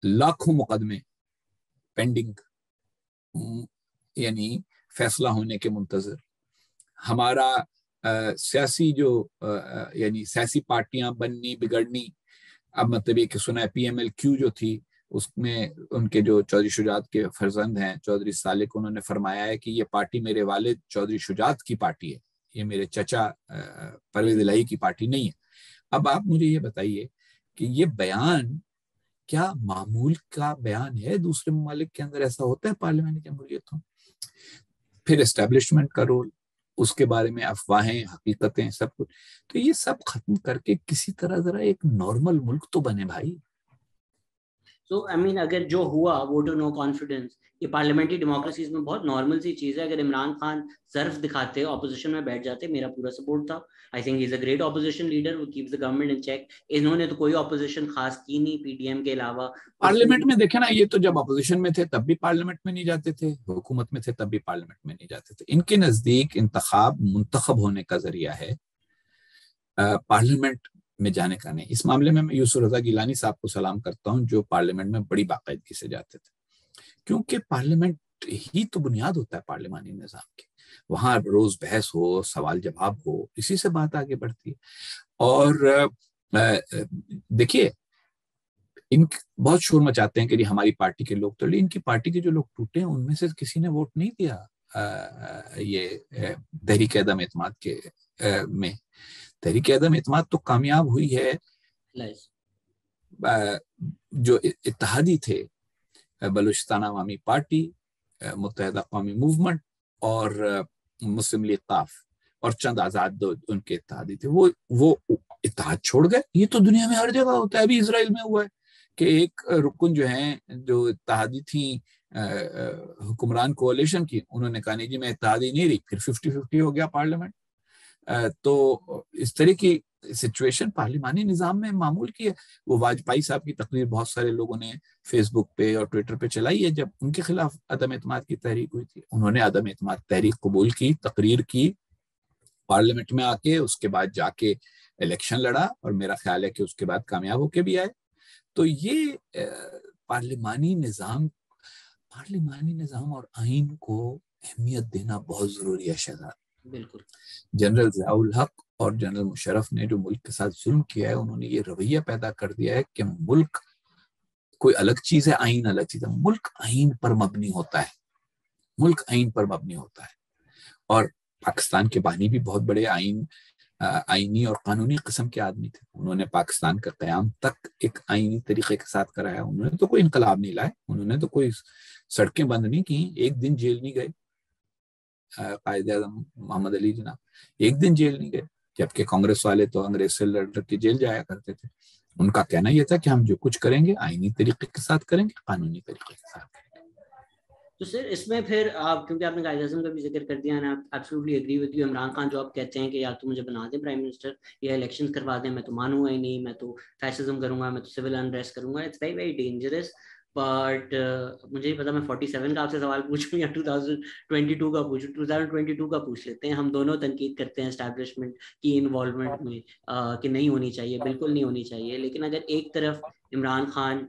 لاکھوں مقدمے پینڈنگ، یعنی فیصلہ ہونے کے منتظر۔ ہمارا سیاسی یعنی سیاسی پارٹیاں بننی بگڑنی، اب مطلب یہ کہ سنا ہے پی ایم ایل کیو جو تھی، اس میں ان کے جو چودھری شجاعت کے فرزند ہیں چودھری سالک، انہوں نے فرمایا ہے کہ یہ پارٹی میرے والد چودھری شجاعت کی پارٹی ہے، یہ میرے چچا پرویز الہی کی پارٹی نہیں ہے۔ اب آپ مجھے یہ بتائیے کہ یہ بیان کیا معمول کا بیان ہے؟ دوسرے ممالک کے اندر ایسا ہوتا ہے پارلیمانی جمہوریتوں؟ پھر اسٹیبلشمنٹ کا رول، اس کے بارے میں افواہیں، حقیقتیں، سب کچھ، تو یہ سب ختم کر کے کسی طرح ذرا ایک نارمل ملک تو بنے بھائی۔ سو آئی مین اگر جو ہوا ووٹ آف نو کانفیڈنس، یہ پارلیمنٹری ڈیموکریسیز میں بہت نارمل سی چیز ہے۔ اگر عمران خان ظرف دکھاتے اپوزیشن میں بیٹھ جاتے، میرا پورا سپورٹ تھا۔ I think he is a great opposition leader who keeps the government in check. انہوں نے تو کوئی اپوزیشن خاص کی نہیں پی ڈی ایم کے علاوہ۔ پارلیمنٹ میں دیکھیں نا، یہ تو جب اپوزیشن میں تھے تب بھی پارلیمنٹ میں نہیں جاتے تھے، حکومت میں تھے تب بھی پارلیمنٹ میں نہیں جاتے تھے۔ ان کے نزدیک انتخاب منتخب ہونے کا ذریعہ ہے، پارلیمنٹ میں جانے کا نہیں۔ اس معاملے میں یوسف رضا گیلانی صاحب کو سلام کرتا ہوں، جو پارلیمنٹ میں بڑی باقاعدگی سے جاتے تھے، کیونکہ پارلیمنٹ ہی تو بنیاد ہوتا ہے پارلیمانی نظام کی۔ وہاں روز بحث ہو، سوال جواب ہو، اسی سے بات آگے بڑھتی ہے۔ اور دیکھیے ان بہت شور مچاتے ہیں کہ جی ہماری پارٹی کے لوگ تو، ان کی پارٹی کے جو لوگ ٹوٹے ہیں ان میں سے کسی نے ووٹ نہیں دیا یہ تحریک عدم اعتماد کے میں۔ تحریک عدم اعتماد تو کامیاب ہوئی ہے، جو اتحادی تھے، بلوچستان عوامی پارٹی، متحدہ قومی موومنٹ اور مسلم لیگ قاف اور چند آزاد ان کے اتحادی تھے، وہ اتحاد چھوڑ گئے۔ یہ تو دنیا میں ہر جگہ ہوتا ہے، ابھی اسرائیل میں ہوا ہے کہ ایک رکن جو ہیں جو اتحادی تھیں حکمران کولیشن کی، انہوں نے کہا نہیں جی میں اتحادی نہیں رہی، پھر 50-50 ہو گیا پارلیمنٹ۔ تو اس طرح کی سچویشن پارلیمانی نظام میں معمول کی ہے۔ وہ واجپئی صاحب کی تقریر بہت سارے لوگوں نے فیس بک پہ اور ٹویٹر پہ چلائی ہے، جب ان کے خلاف عدم اعتماد کی تحریک ہوئی تھی، انہوں نے عدم اعتماد تحریک قبول کی، تقریر کی پارلیمنٹ میں آ کے، اس کے بعد جا کے الیکشن لڑا، اور میرا خیال ہے کہ اس کے بعد کامیاب ہو کے بھی آئے۔ تو یہ پارلیمانی نظام اور آئین کو اہمیت دینا بہت ضروری ہے شہزاد۔ بالکل۔ جنرل ضیاء الحق اور جنرل مشرف نے جو ملک کے ساتھ ظلم کیا ہے، انہوں نے یہ رویہ پیدا کر دیا ہے کہ ملک کوئی الگ چیز ہے، آئین الگ چیز ہے. ملک آئین پر مبنی ہوتا ہے، ملک آئین پر مبنی ہوتا ہے. اور پاکستان کے بانی بھی بہت بڑے آئینی اور قانونی قسم کے آدمی تھے. انہوں نے پاکستان کا قیام تک ایک آئینی طریقے کے ساتھ کرایا. انہوں نے تو کوئی انقلاب نہیں لائے، انہوں نے تو کوئی سڑکیں بند نہیں کی، ایک دن جیل نہیں گئے. قائد اعظم محمد علی جناب ایک دن جیل نہیں گئے، جبکہ کانگریس والے تو انگریز سے لڑ کے جیل جایا کرتے تھے. ان کا کہنا یہ تھا کہ ہم جو کچھ کریں گے آئینی طریقے کے ساتھ کریں گے، قانونی طریقے کے ساتھ کریں گے. تو سر اس میں پھر آپ، کیونکہ آپ نے قائد اعظم کا بھی ذکر کر دیا نا، absolutely agree with you. Imran Khan جو آپ کہتے ہیں کہ یا تو مجھے بنا دیں پرائم منسٹر یا الیکشن کروا دیں، میں تو مانوں گا ہی نہیں، میں تو فیشزم کروں گا، میں تو سول انریسٹ کروں گا. It's very very dangerous. But مجھے نہیں پتا میں 47 کا آپ سے سوال پوچھوں یا 2022 کا پوچھوں. 2022 کا پوچھ لیتے ہیں. ہم دونوں تنقید کرتے ہیں اسٹیبلشمنٹ کی انوالومنٹ میں کہ نہیں ہونی چاہیے، بالکل نہیں ہونی چاہیے. لیکن اگر ایک طرف عمران خان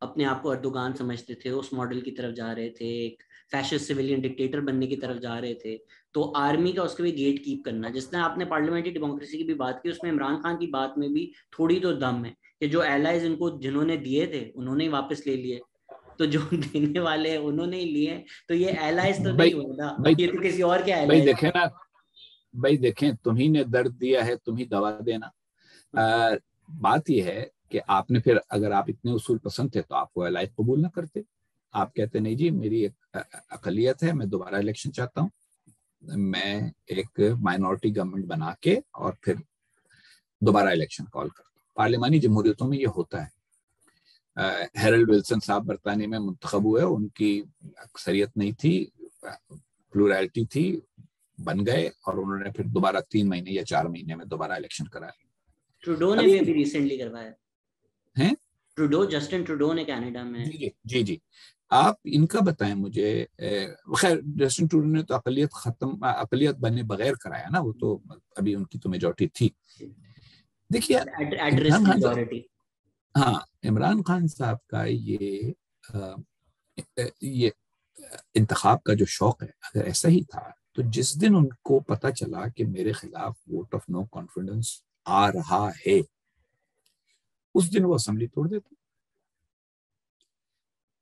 اپنے آپ کو اردوغان سمجھتے تھے، اس ماڈل کی طرف جا رہے تھے، ایک فیشسٹ سویلین ڈکٹیٹر بننے کی طرف جا رہے تھے، تو آرمی کا اس کے بھی گیٹ کیپ کرنا، جس طرح آپ نے پارلیمنٹری ڈیموکریسی کی بھی بات کی، اس میں عمران خان کی بات میں بھی تھوڑی تو دم ہے کہ جو ایلائز ان کو جنہوں نے دیے تھے انہوں نے واپس لے لیے، تو جو دینے والے ہیں انہوں نے ہی لیے، تو یہ ایلائز تو نہیں ہوگا، یہ تو کسی اور کے بھائی ایلائز. دیکھیں نا، بھائی دیکھیں، تمہیں نے درد دیا ہے تمہیں دوا دینا. بات یہ ہے کہ آپ نے پھر اگر آپ اتنے اصول پسند تھے تو آپ وہ الائے قبول نہ کرتے. آپ کہتے نہیں جی میری ایک اقلیت ہے، میں دوبارہ الیکشن چاہتا ہوں، میں ایک مائنورٹی گورنمنٹ بنا کے اور پھر دوبارہ الیکشن کال کرتا ہوں. پارلیمانی جمہوریتوں میں یہ ہوتا ہے. ہیرلڈ ولسن صاحب برطانیہ میں منتخب ہوئے، ان کی اکثریت نہیں تھی، پلورالٹی تھی، بن گئے اور انہوں نے پھر دوبارہ 3 مہینے یا 4 مہینے میں دوبارہ الیکشن کرا لیا. ٹروڈو نے بھی ابھی ریسنٹلی کروایا ہے، ٹروڈو، جسٹن ٹروڈو نے کینیڈا میں. جی آپ ان کا بتائیں مجھے. خیر جسٹن ٹروڈو نے تو اقلیت بنے بغیر کرایا نا، وہ تو ابھی ان کی تو میجورٹی تھی. دیکھیے عمران خان صاحب کا یہ انتخاب کا جو شوق ہے، اگر ایسا ہی تھا تو جس دن ان کو پتا چلا کہ میرے خلاف ووٹ آف نو کانفیڈنس آ رہا ہے، اس دن وہ اسمبلی توڑ دیتے.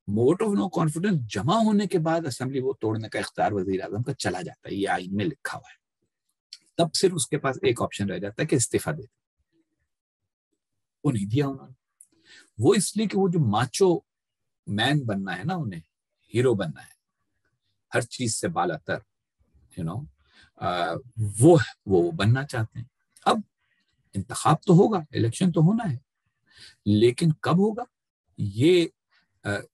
ووٹ آف نو کانفیڈنس جمع ہونے کے بعد اسمبلی وہ توڑنے کا اختیار وزیر اعظم کا چلا جاتا ہے، یہ آئین میں لکھا ہوا ہے. تب صرف اس کے پاس ایک آپشن رہ جاتا ہے کہ استعفیٰ دے. وہ نہیں دیا انہوں نے. وہ اس لیے کہ وہ جو ماچو مین بننا ہے نا، انہیں ہیرو بننا ہے، ہر چیز سے بالا تر، وہ بننا چاہتے ہیں. اب انتخاب تو ہوگا، الیکشن تو ہونا ہے، لیکن کب ہوگا یہ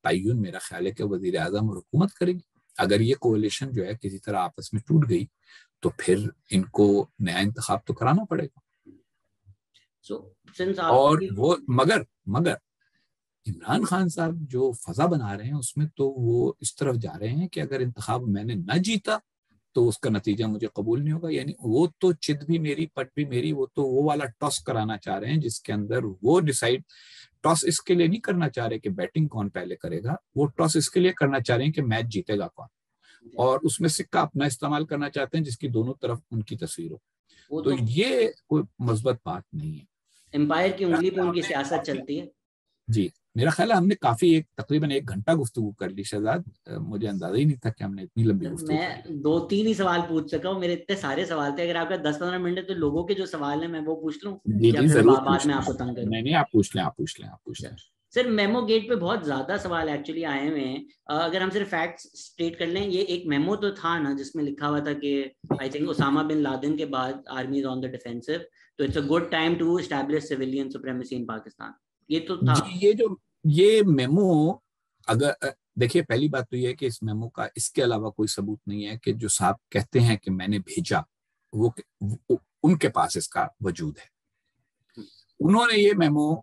تعین میرا خیال ہے کہ وزیر اعظم اور حکومت کرے گی. اگر یہ کولیشن جو ہے کسی طرح آپس میں ٹوٹ گئی تو پھر ان کو نیا انتخاب تو کرانا پڑے گا. اور وہ مگر عمران خان صاحب جو فضا بنا رہے ہیں اس میں تو وہ اس طرف جا رہے ہیں کہ اگر انتخاب میں نے نہ جیتا تو اس کا نتیجہ مجھے قبول نہیں ہوگا. یعنی وہ تو چت بھی میری پٹ بھی میری، وہ تو وہ والا ٹاس کرانا چاہ رہے ہیں جس کے اندر وہ ڈیسائیڈ. ٹاس اس کے لیے نہیں کرنا چاہ رہے کہ بیٹنگ کون پہلے کرے گا، وہ ٹاس اس کے لیے کرنا چاہ رہے ہیں کہ میچ جیتے گا کون، اور اس میں سکہ اپنا استعمال کرنا چاہتے ہیں جس کی دونوں طرف ان کی تصویر ہو. تو یہ کوئی مثبت بات نہیں ہے. امپائر کی انگلی پہ ان کی سیاست چلتی ہے. جی میرا خیال ہے ہم نے کافی تقریباً 1 گھنٹہ گفتگو کر لی شہزاد. مجھے اندازہ ہی نہیں تھا کہ ہم نے اتنی لمبی گفتگو میں 2-3 ہی سوال پوچھ سکا ہوں، میرے اتنے سارے سوال تھے. اگر آپ کا 10-15 منٹ ہے تو لوگوں کے جو سوال ہیں میں وہ پوچھ لوں یا پھر بعد میں آپ کو تنگ کروں؟ نہیں آپ پوچھ لیں. سر میمو گیٹ پہ بہت زیادہ سوال ایکچولی آئے ہوئے ہیں. اگر ہم صرف فیکٹس اسٹیٹ کر لیں، یہ ایک میمو تو تھا نا جس میں لکھا ہوا تھا کہ I think Osama bin Laden کے بعد army is on the defensive, تو it's a good time to establish civilian supremacy in Pakistan. یہ تو تھا. یہ میمو، اگر دیکھیے پہلی بات تو یہ ہے کہ اس میمو کا اس کے علاوہ کوئی ثبوت نہیں ہے کہ جو صاحب کہتے ہیں کہ میں نے بھیجا وہ ان کے پاس اس کا وجود ہے. انہوں نے یہ میمو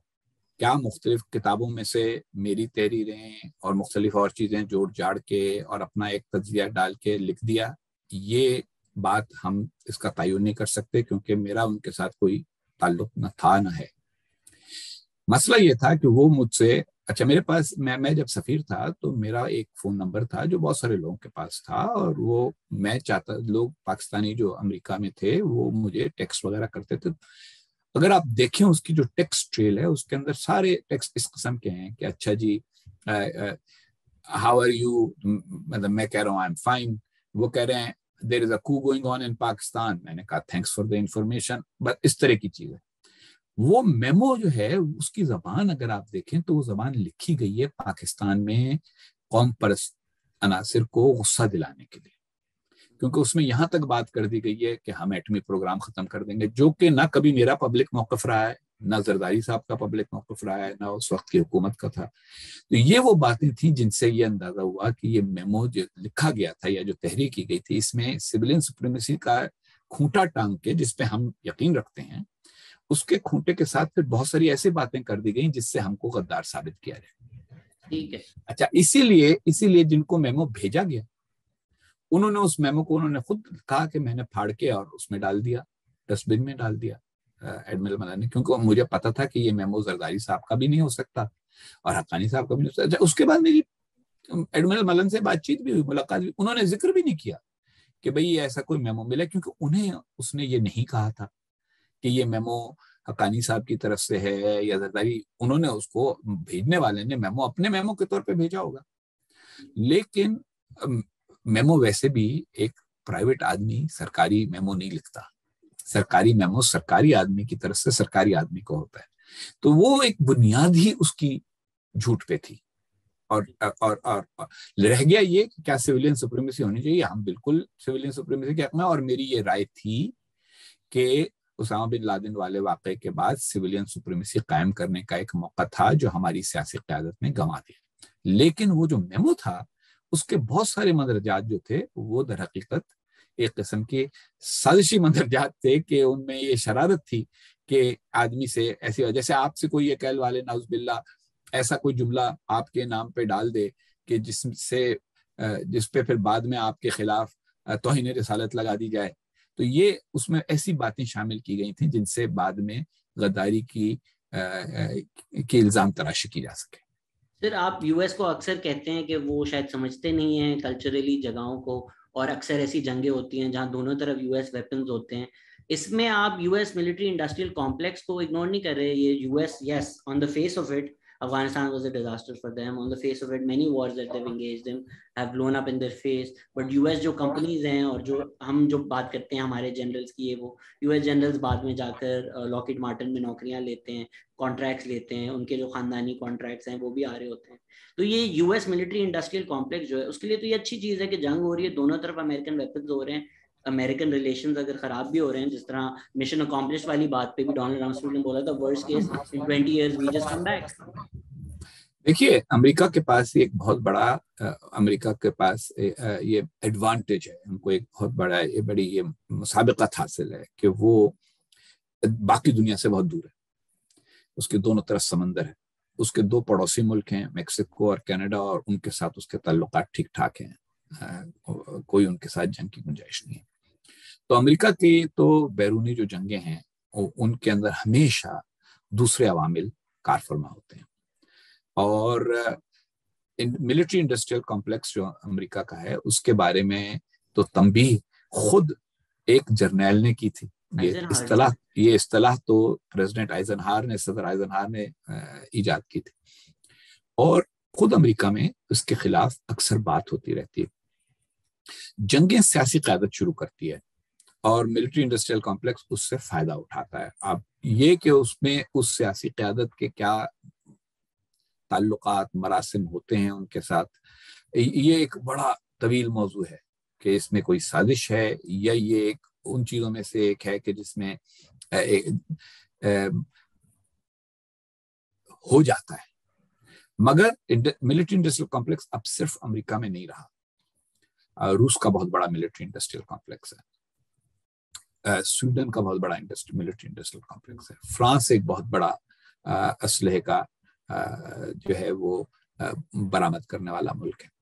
کیا مختلف کتابوں میں سے میری تحریریں اور مختلف اور چیزیں جوڑ جاڑ کے اور اپنا ایک تجزیہ ڈال کے لکھ دیا، یہ بات ہم اس کا تعین نہیں کر سکتے کیونکہ میرا ان کے ساتھ کوئی تعلق نہ تھا نہ ہے. مسئلہ یہ تھا کہ وہ مجھ سے میرے پاس میں جب سفیر تھا تو میرا ایک فون نمبر تھا جو بہت سارے لوگوں کے پاس تھا، اور وہ میں چاہتا لوگ پاکستانی جو امریکہ میں تھے وہ مجھے ٹیکسٹ وغیرہ کرتے تھے. اگر آپ دیکھیں اس کی جو ٹیکسٹ ٹریل ہے اس کے اندر سارے ٹیکسٹ اس قسم کے ہیں کہ اچھا جی ہاؤ آر یو، مطلب میں کہہ رہا ہوں آئی ایم فائن، وہ کہہ رہے ہیں دیر از اے coup going on in Pakistan, میں نے کہا تھینکس فار دا انفارمیشن، بس اس طرح کی چیز ہے۔ وہ میمو جو ہے اس کی زبان اگر آپ دیکھیں تو وہ زبان لکھی گئی ہے پاکستان میں قوم پرست عناصر کو غصہ دلانے کے لیے، کیونکہ اس میں یہاں تک بات کر دی گئی ہے کہ ہم ایٹمی پروگرام ختم کر دیں گے، جو کہ نہ کبھی میرا پبلک موقف رہا ہے، نہ زرداری صاحب کا پبلک موقف رہا ہے، نہ اس وقت کی حکومت کا تھا۔ تو یہ وہ باتیں تھیں جن سے یہ اندازہ ہوا کہ یہ میمو جو لکھا گیا تھا یا جو تحریر کی گئی تھی، اس میں سویلین سپریمیسی کا کھونٹا ٹانگ کے، جس پہ ہم یقین رکھتے ہیں، اس کے کھونٹے کے ساتھ پھر بہت ساری ایسی باتیں کر دی گئیں جس سے ہم کو غدار ثابت کیا جائے۔ ٹھیک ہے، اچھا، اسی لیے جن کو میمو بھیجا گیا انہوں نے اس میمو کو انہوں نے خود کہا کہ میں نے پھاڑ کے اور اس میں ڈال دیا، ڈسٹ بن میں ڈال دیا ایڈمرل ملن نے، کیونکہ مجھے پتا تھا کہ یہ میمو زرداری صاحب کا بھی نہیں ہو سکتا اور حقانی صاحب کا بھی نہیں ہو سکتا۔ اس کے بعد میری ایڈمرل ملن سے بات چیت بھی ہوئی، ملاقات بھی، انہوں نے ذکر بھی نہیں کیا کہ بھئی ایسا کوئی میمو ملا، کیونکہ انہیں اس نے یہ نہیں کہا تھا کہ یہ میمو حقانی صاحب کی طرف سے ہے یا زرداری، انہوں نے اس کو بھیجنے والے نے میمو اپنے میمو کے طور پہ بھیجا ہوگا، لیکن میمو ویسے بھی ایک پرائیویٹ آدمی سرکاری میمو نہیں لکھتا، سرکاری میمو سرکاری آدمی کی طرف سے سرکاری آدمی کو ہوتا ہے، تو وہ ایک بنیاد ہی اس کی جھوٹ پہ تھی۔ اور رہ گیا یہ کہ کیا سویلین سپریمیسی ہونی چاہیے، ہم بالکل سویلین سپریمیسی کے حق میں، اور میری یہ رائے تھی کہ اسامہ بن لادن والے واقعے کے بعد سویلین سپریمیسی قائم کرنے کا ایک موقع تھا جو ہماری سیاسی قیادت نے گنوا دیا، لیکن وہ جو میمو تھا اس کے بہت سارے مندرجات جو تھے وہ در حقیقت ایک قسم کے سازشی مندرجات تھے، کہ ان میں یہ شرارت تھی کہ آدمی سے ایسی، جیسے آپ سے کوئی یہ کہل والے نعوذ باللہ ایسا کوئی جملہ آپ کے نام پہ ڈال دے کہ جس پہ پھر بعد میں آپ کے خلاف توہین رسالت لگا دی جائے، تو یہ اس میں ایسی باتیں شامل کی گئی تھیں جن سے بعد میں غداری کی الزام تراشی کی جا سکے۔ سر آپ یو ایس کو اکثر کہتے ہیں کہ وہ شاید سمجھتے نہیں ہیں کلچرلی جگہوں کو، اور اکثر ایسی جنگیں ہوتی ہیں جہاں دونوں طرف یو ایس ویپنز ہوتے ہیں، اس میں آپ U S military industrial complex کو اگنور نہیں کر رہے۔ یہ U S, yes on the face of it Afghanistan was a disaster for them. On the face of it, many wars that they've engaged in have blown up in their face. But US جو companies ہیں اور جو ہم جو بات کرتے ہیں ہمارے جنرلز کی، وہ US جنرلز بعد میں جا کر لاکہیڈ مارٹن میں نوکریاں لیتے ہیں، کانٹریکٹس لیتے ہیں، ان کے جو خاندانی کانٹریکٹس ہیں وہ بھی آ رہے ہوتے ہیں۔ تو یہ U S military industrial complex جو ہے اس کے لیے تو یہ اچھی چیز ہے کہ جنگ ہو رہی ہے، دونوں طرف امریکن ویپنز ہو رہے ہیں، امریکن ریلیشنز اگر خراب بھی ہو رہے ہیں، جس طرح مشن اکمپلش والی بات پہ بھی ڈونلڈ رمسفیلڈ نے بولا تھا worst case in 20 years we just come back۔ دیکھیے، امریکہ کے پاس ایک بہت بڑا امریکہ کے پاس یہ ایڈوانٹیج ہے، ان کو ایک بہت بڑا یہ بڑی یہ مسابقت حاصل ہے کہ وہ باقی دنیا سے بہت دور ہے، اس کے دونوں طرف سمندر ہے، اس کے دو پڑوسی ملک ہیں میکسیکو اور کینیڈا، اور ان کے ساتھ اس کے تعلقات ٹھیک ٹھاک ہیں، کوئی ان کے ساتھ جنگ کی گنجائش نہیں ہے۔ تو امریکہ کی تو بیرونی جو جنگیں ہیں ان کے اندر ہمیشہ دوسرے عوامل کار فرما ہوتے ہیں، اور ملٹری انڈسٹریل کمپلیکس جو امریکہ کا ہے اس کے بارے میں تو تنبیہ خود ایک جرنیل نے کی تھی۔ یہ اصطلاح تو پریزیڈنٹ آئزنہار نے، صدر آئزنہار نے ایجاد کی تھی، اور خود امریکہ میں اس کے خلاف اکثر بات ہوتی رہتی ہے۔ جنگیں سیاسی قیادت شروع کرتی ہے اور ملٹری انڈسٹریل کمپلیکس اس سے فائدہ اٹھاتا ہے۔ اب یہ کہ اس میں اس سیاسی قیادت کے کیا تعلقات مراسم ہوتے ہیں ان کے ساتھ، یہ ایک بڑا طویل موضوع ہے کہ اس میں کوئی سازش ہے یا یہ ایک ان چیزوں میں سے ایک ہے کہ جس میں ہو جاتا ہے۔ مگر ملٹری انڈسٹریل کمپلیکس اب صرف امریکہ میں نہیں رہا، روس کا بہت بڑا ملٹری انڈسٹریل کمپلیکس ہے، سویڈن کا بہت بڑا ملٹری انڈسٹریل کمپلیکس ہے، فرانس ایک بہت بڑا اسلحے کا جو ہے وہ برآمد کرنے والا ملک ہے۔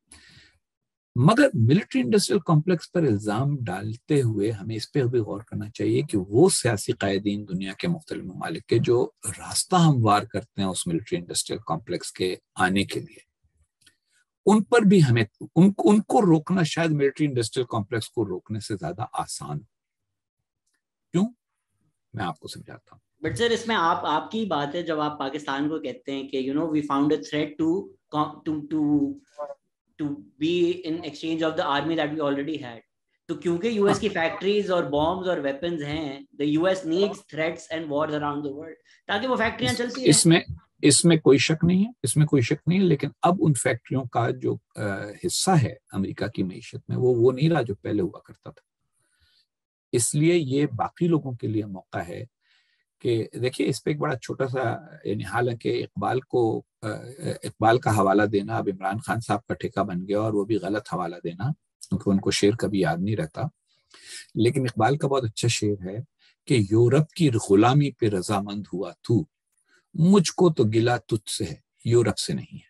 مگر ملٹری انڈسٹریل کمپلیکس پر الزام ڈالتے ہوئے ہمیں اس پہ بھی غور کرنا چاہیے کہ وہ سیاسی قائدین دنیا کے مختلف ممالک کے جو راستہ ہموار کرتے ہیں اس ملٹری انڈسٹریل کمپلیکس کے آنے کے لیے، ان پر بھی ہمیں ان کو روکنا شاید ملٹری انڈسٹریل کمپلیکس کو روکنے سے زیادہ آسان۔ کیوں؟ میں آپ کو سمجھاتا ہوں۔ بٹ سر اس میں آپ کی بات ہے جب آپ پاکستان کو کہتے ہیں کہ we found a threat to be in exchange of the army that we already had. تو کیونکہ یو ایس کی فیکٹریز اور بامز اور ویپنز ہیں, the US needs threats and wars around the world تاکہ وہ فیکٹریاں چلتی رہیں. اس میں کوئی شک نہیں ہے, اس میں کوئی شک نہیں ہے, لیکن اب ان فیکٹریوں کا جو حصہ ہے امریکہ کی معیشت میں وہ نہیں رہا جو پہلے ہوا کرتا تھا. اس لیے یہ باقی لوگوں کے لیے موقع ہے کہ دیکھیے اس پہ ایک بڑا چھوٹا سا, یعنی حالانکہ اقبال کا حوالہ دینا اب عمران خان صاحب کا ٹھیکہ بن گیا, اور وہ بھی غلط حوالہ دینا کیونکہ ان کو شعر کبھی یاد نہیں رہتا, لیکن اقبال کا بہت اچھا شعر ہے کہ یورپ کی غلامی پہ رضامند ہوا تو, مجھ کو تو گلہ تجھ سے ہے یورپ سے نہیں ہے.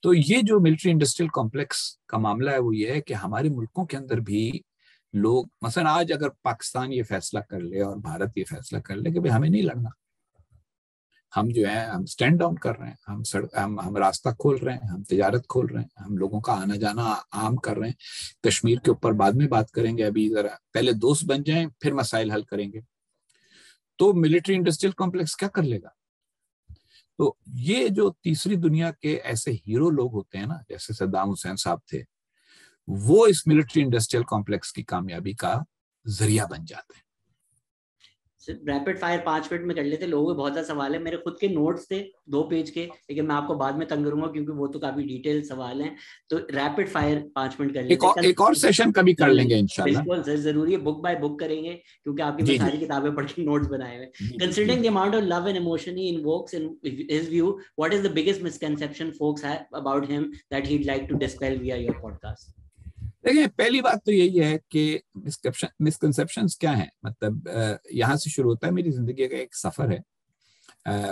تو یہ جو ملٹری انڈسٹریل کمپلیکس کا معاملہ ہے وہ یہ ہے کہ ہمارے ملکوں کے اندر بھی لوگ, مثلا آج اگر پاکستان یہ فیصلہ کر لے اور بھارت یہ فیصلہ کر لے کہ بھئی ہمیں نہیں لڑنا, ہم جو ہے ہم سٹینڈ ڈاؤن کر رہے ہیں, ہم راستہ کھول رہے ہیں, ہم تجارت کھول رہے ہیں, ہم لوگوں کا آنا جانا عام کر رہے ہیں, کشمیر کے اوپر بعد میں بات کریں گے, ابھی ذرا پہلے دوست بن جائیں پھر مسائل حل کریں گے, تو ملٹری انڈسٹریل کمپلیکس کیا کر لے گا؟ تو یہ جو تیسری دنیا کے ایسے ہیرو لوگ ہوتے ہیں نا, جیسے صدام حسین صاحب تھے, وہ اس ملٹری انڈسٹریل کمپلیکس کی کامیابی کا ذریعہ بن جاتے ہیں. ریپڈ فائر 5 منٹ میں کر لیتے, لوگوں کے بہت زیادہ سوال ہے, میرے خود کے نوٹس تھے 2 پیج کے, لیکن میں آپ کو بعد میں تنگ کروں گا کیونکہ وہ تو کافی ڈیٹیل سوال ہیں, تو ریپڈ فائر 5 منٹ کر لیتے ہیں. ایک اور سیشن کبھی کر لیں گے انشاءاللہ. بالکل سر, ضروری ہے, بک بائی بک کریں گے کیونکہ آپ کی میں ساری کتابیں پڑھ کے نوٹس بنائے ہوئے. Considering the amount of love and emotion he invokes in his view, what is the biggest misconception folks have about him that he'd like to dispel via your podcast? دیکھیں, پہلی بات تو یہی ہے کہ مسکنسیپشنز کیا ہیں. مطلب یہاں سے شروع ہوتا ہے, میری زندگی کا ایک سفر ہے.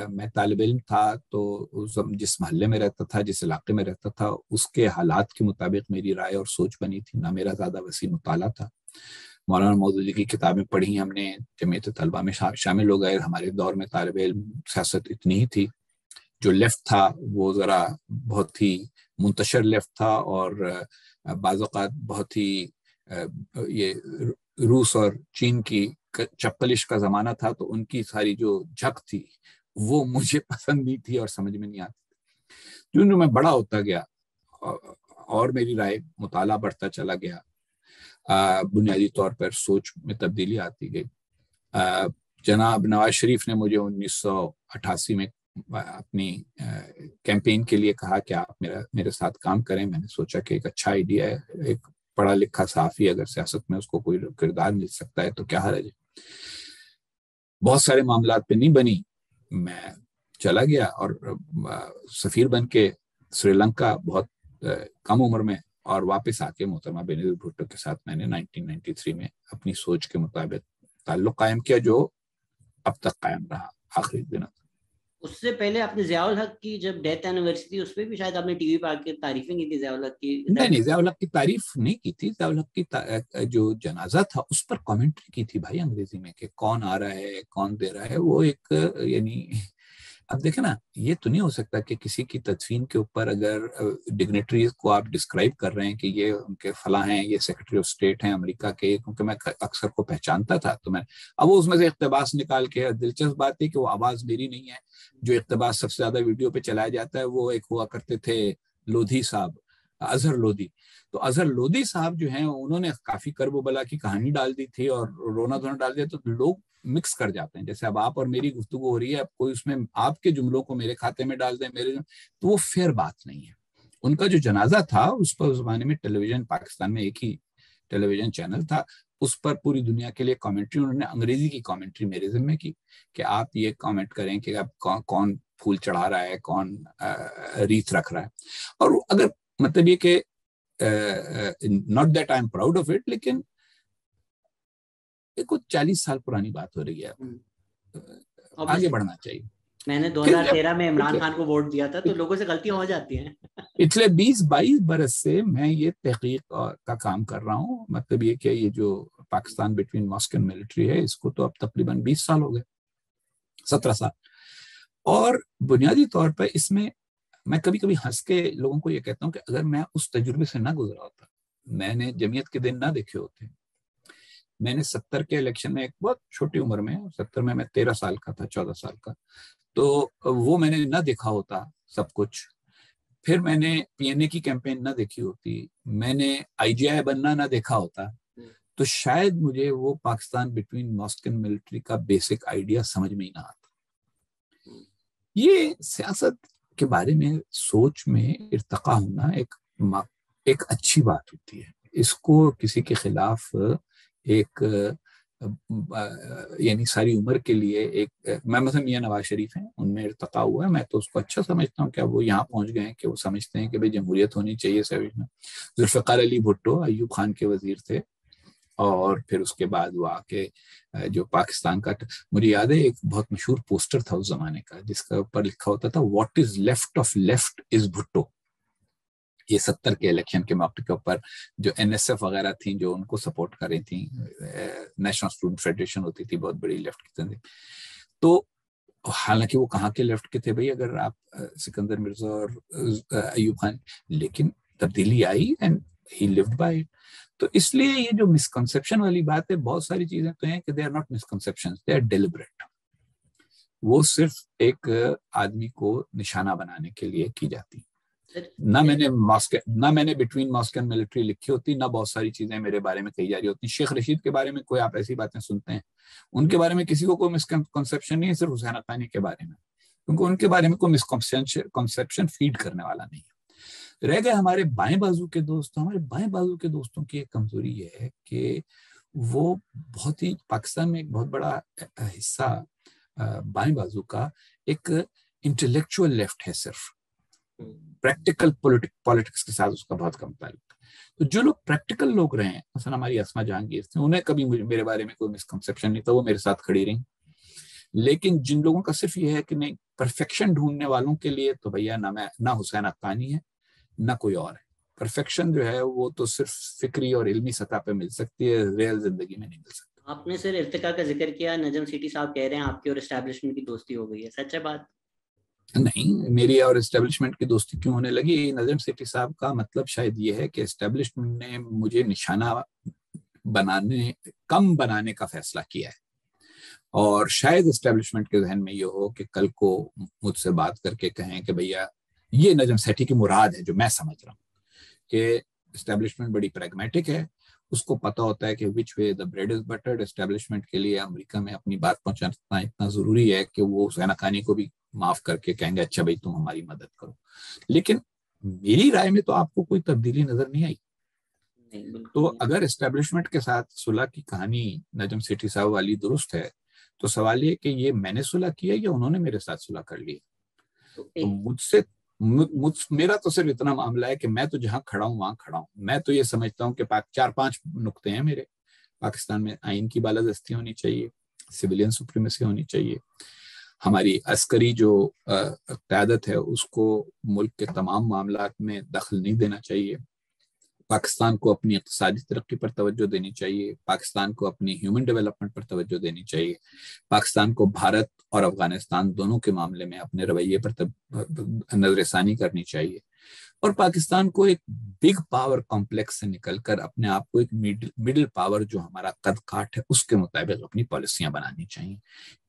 میں طالب علم تھا تو جس محلے میں رہتا تھا, جس علاقے میں رہتا تھا, اس کے حالات کے مطابق میری رائے اور سوچ بنی تھی. نہ میرا زیادہ وسیع مطالعہ تھا. مولانا مودودی کی کتابیں پڑھی ہم نے, جمعیت طلبہ میں شامل ہو گئے. ہمارے دور میں طالب علم سیاست اتنی ہی تھی. جو لیفٹ تھا وہ ذرا بہت ہی منتشر لیفٹ تھا, اور بعض اوقات بہت ہی یہ روس اور چین کی چپلش کا زمانہ تھا, تو ان کی ساری جو جھک تھی وہ مجھے پسند نہیں تھی اور سمجھ میں نہیں آتی تھی. جو میں بڑا ہوتا گیا اور میری رائے مطالعہ بڑھتا چلا گیا, بنیادی طور پر سوچ میں تبدیلی آتی گئی. جناب نواز شریف نے مجھے 1988 میں اپنی کیمپین کے لیے کہا کہ آپ میرے ساتھ کام کریں. میں نے سوچا کہ ایک اچھا آئیڈیا ہے, ایک پڑھا لکھا صحافی اگر سیاست میں اس کو کوئی کردار مل سکتا ہے تو کیا حرج ہے. بہت سارے معاملات پہ نہیں بنی, میں چلا گیا اور سفیر بن کے سری لنکا بہت کم عمر میں, اور واپس آ کے محترمہ بینظیر بھٹو کے ساتھ میں نے 1993 میں اپنی سوچ کے مطابق تعلق قائم کیا, جو اب تک قائم رہا آخری دنوں. اس سے پہلے آپ نے ضیاء الحق کی جب ڈیتھ اینیورسری تھی اس پہ بھی شاید آپ نے ٹی وی پہ آ کے تعریفیں کی تھی ضیاء الحق کی. نہیں, ضیاء الحق کی تعریف نہیں کی تھی. ضیاء الحق کی جو جنازہ تھا اس پر کامنٹری کی تھی بھائی انگریزی میں, کہ کون آ رہا ہے, کون دے رہا ہے. وہ ایک یعنی اب دیکھیں نا, یہ تو نہیں ہو سکتا کہ کسی کی تدفین کے اوپر اگر ڈگنیٹریز کو آپ ڈسکرائب کر رہے ہیں کہ یہ ان کے فلاں ہیں, یہ سیکرٹری آف اسٹیٹ ہیں امریکہ کے, کیونکہ میں اکثر کو پہچانتا تھا, تو میں اب اس میں سے اقتباس نکال کے, دلچسپ بات ہے کہ وہ آواز میری نہیں ہے. جو اقتباس سب سے زیادہ ویڈیو پہ چلایا جاتا ہے وہ ایک ہوا کرتے تھے لودھی صاحب, اظہر لودھی. تو اظہر لودھی صاحب جو ہیں انہوں نے کافی کرب و بلا کی کہانی ڈال دی تھی اور رونا دھونا ڈال دیا, تو لوگ مکس کر جاتے ہیں. جیسے اب آپ اور میری گفتگو ہو رہی ہے, اب کوئی اس میں آپ کے جملوں کو میرے کھاتے میں ڈال دیں, تو وہ فیئر بات نہیں ہے. ان کا جو جنازہ تھا اس پر اس زمانے میں ٹیلی ویژن, پاکستان میں ایک ہی ٹیلی ویژن چینل تھا, اس پر پوری دنیا کے لیے کامنٹری, انہوں نے انگریزی کی کامنٹری میرے ذمہ کی کہ آپ یہ کامنٹ کریں کہ اب کون پھول چڑھا رہا ہے, کون ریت رکھ رہا ہے. اور اگر مطلب یہ کہ not that I am proud of it, لیکن کچھ 40 سال پرانی بات ہو رہی ہے, آگے بڑھنا چاہیے. میں نے 2013 میں عمران خان کو ووٹ دیا تھا, تو لوگوں سے غلطیاں ہو جاتی ہیں. پچھلے 20-22 برس سے میں یہ تحقیق کا کام کر رہا ہوں. مطلب یہ کہ یہ جو Pakistan between mosque and military ہے, اس کو تو اب تقریباً 20 سال ہو گئے, 17 سال. اور بنیادی طور پر اس میں میں کبھی کبھی ہنس کے لوگوں کو یہ کہتا ہوں کہ اگر میں اس تجربے سے نہ گزرا ہوتا, میں نے جمعیت کے دن نہ دیکھے ہوتے, میں نے 70 کے الیکشن میں ایک بہت چھوٹی عمر میں، 70 میں 13 سال کا تھا، 14 سال کا، تو وہ میں نے نہ دیکھا ہوتا سب کچھ، پھر میں نے پی این اے کی کیمپین نہ دیکھی ہوتی، میں نے آئی جی آئی بننا نہ دیکھا ہوتا، تو شاید مجھے وہ Pakistan between mosque and military کا بیسک آئیڈیا سمجھ میں ہی نہ آتا۔ یہ سیاست کے بارے میں سوچ میں ارتقا ہونا ایک اچھی بات ہوتی ہے، اس کو کسی کے خلاف ایک یعنی ساری عمر کے لیے ایک، میں مثلا میاں نواز شریف ہیں، ان میں ارتقا ہوا ہے، میں تو اس کو اچھا سمجھتا ہوں کہ وہ یہاں پہنچ گئے ہیں کہ وہ سمجھتے ہیں کہ بھئی جمہوریت ہونی چاہیے سروس میں۔ ذوالفقار علی بھٹو ایوب خان کے وزیر تھے، اور پھر اس کے بعد وہ آ کے جو پاکستان کا، مجھے یاد ہے ایک بہت مشہور پوسٹر تھا اس زمانے کا جس کا اوپر لکھا ہوتا تھا what is left of left is Bhutto. یہ 70 کے الیکشن کے موقع کے اوپر جو این ایس ایف وغیرہ تھیں جو ان کو سپورٹ کر رہی تھیں، نیشنل اسٹوڈنٹ فیڈریشن ہوتی تھی بہت بڑی لیفٹ کی تنظیم، تو حالانکہ وہ کہاں کے لیفٹ کے تھے بھائی، اگر آپ سکندر مرزا اور ایوب خان، لیکن تبدیلی آئی and he lived by it. تو اس لیے یہ جو مسکنسیپشن والی بات ہے، بہت ساری چیزیں تو ہیں کہ they are not misconceptions, they are deliberate, وہ صرف ایک آدمی کو نشانہ بنانے کے لیے کی جاتی۔ نہ میں نے بٹوین ماسک اینڈ ملٹری لکھی ہوتی، نہ بہت ساری چیزیں میرے بارے میں کہی جا رہی ہوتی۔ شیخ رشید کے بارے میں کوئی آپ ایسی باتیں سنتے ہیں، ان کے بارے میں کسی کو کوئی مسکنسیپشن نہیں ہے، صرف حسین حقانی کے بارے میں، کیونکہ ان کے بارے میں کوئی مسکنسیپشن فیڈ کرنے والا نہیں ہے۔ رہ گئے ہمارے بائیں بازو کے دوست، ہمارے بائیں بازو کے دوستوں کی ایک کمزوری یہ ہے کہ وہ بہت ہی، پاکستان میں ایک بہت بڑا حصہ بائیں بازو کا ایک انٹلیکچوئل لیفٹ ہے، صرف پریکٹیکل پولیٹکس کے ساتھ اس کا بہت کم تعلق ہے۔ تو جو لوگ پریکٹیکل لوگ رہے ہیں، مثلا ہماری اسما جہانگیر تھے، انہیں کبھی میرے بارے میں کوئی مسکنسیپشن نہیں تھا، وہ میرے ساتھ کھڑی رہیں۔ لیکن جن لوگوں کا صرف یہ ہے کہ نہیں، پرفیکشن ڈھونڈنے والوں کے لیے تو بھیا نہ حسین حقانی ہے نہ کوئی اور ہے۔ پرفیکشن جو ہے وہ تو صرف فکری اور علمی سطح پہ مل سکتی ہے، ریئل زندگی میں نہیں مل سکتی۔ آپ نے صرف ارتقا کا ذکر کیا، نجم سیٹھی صاحب کہہ رہے ہیں آپ کی اور اسٹیبلشمنٹ کی دوستی ہو گئی ہے، سچ ہے بات؟ نہیں، میری اور اسٹیبلشمنٹ کی دوستی کیوں ہونے لگی؟ نجم سیٹھی صاحب کا مطلب شاید یہ ہے کہ اسٹیبلشمنٹ نے مجھے نشانہ کم بنانے کا فیصلہ کیا ہے، اور شاید اسٹیبلشمنٹ کے ذہن میں یہ ہو کہ کل کو مجھ سے بات کر کے کہیں کہ بھیا یہ نجم سیٹھی کی مراد ہے، جو میں سمجھ رہا ہوں کہ اسٹیبلشمنٹ بڑی پریگمیٹک ہے، اس کو پتہ ہوتا ہے کہ which way the bread is buttered۔ Establishment کے لیے امریکہ میں اپنی بات پہنچانا اتنا ضروری ہے کہ وہ حسین حقانی کو بھی معاف کر کے کہیں گے اچھا بھائی تم ہماری مدد کرو۔ لیکن میری رائے میں تو آپ کو کوئی تبدیلی نظر نہیں آئی۔ تو اگر اسٹیبلشمنٹ کے ساتھ صلح کی کہانی نجم سیٹھی صاحب والی درست ہے، تو سوال یہ کہ یہ میں نے صلح کیا یا انہوں نے میرے ساتھ صلح کر لی؟ تو میرا تو صرف اتنا معاملہ ہے کہ میں تو جہاں کھڑا ہوں وہاں کھڑا ہوں۔ میں تو یہ سمجھتا ہوں کہ 4-5 نقطے ہیں میرے۔ پاکستان میں آئین کی بالادستی ہونی چاہیے، سویلین سپریمیسی ہونی چاہیے، ہماری عسکری جو قیادت ہے اس کو ملک کے تمام معاملات میں دخل نہیں دینا چاہیے، پاکستان کو اپنی اقتصادی ترقی پر توجہ دینی چاہیے، پاکستان کو اپنی ہیومن ڈیولپمنٹ پر توجہ دینی چاہیے، پاکستان کو بھارت اور افغانستان دونوں کے معاملے میں اپنے رویے پر نظر ثانی کرنی چاہیے، اور پاکستان کو ایک بگ پاور کمپلیکس سے نکل کر اپنے آپ کو ایک مڈل پاور جو ہمارا قد کاٹ ہے اس کے مطابق اپنی پالیسیاں بنانی چاہیے۔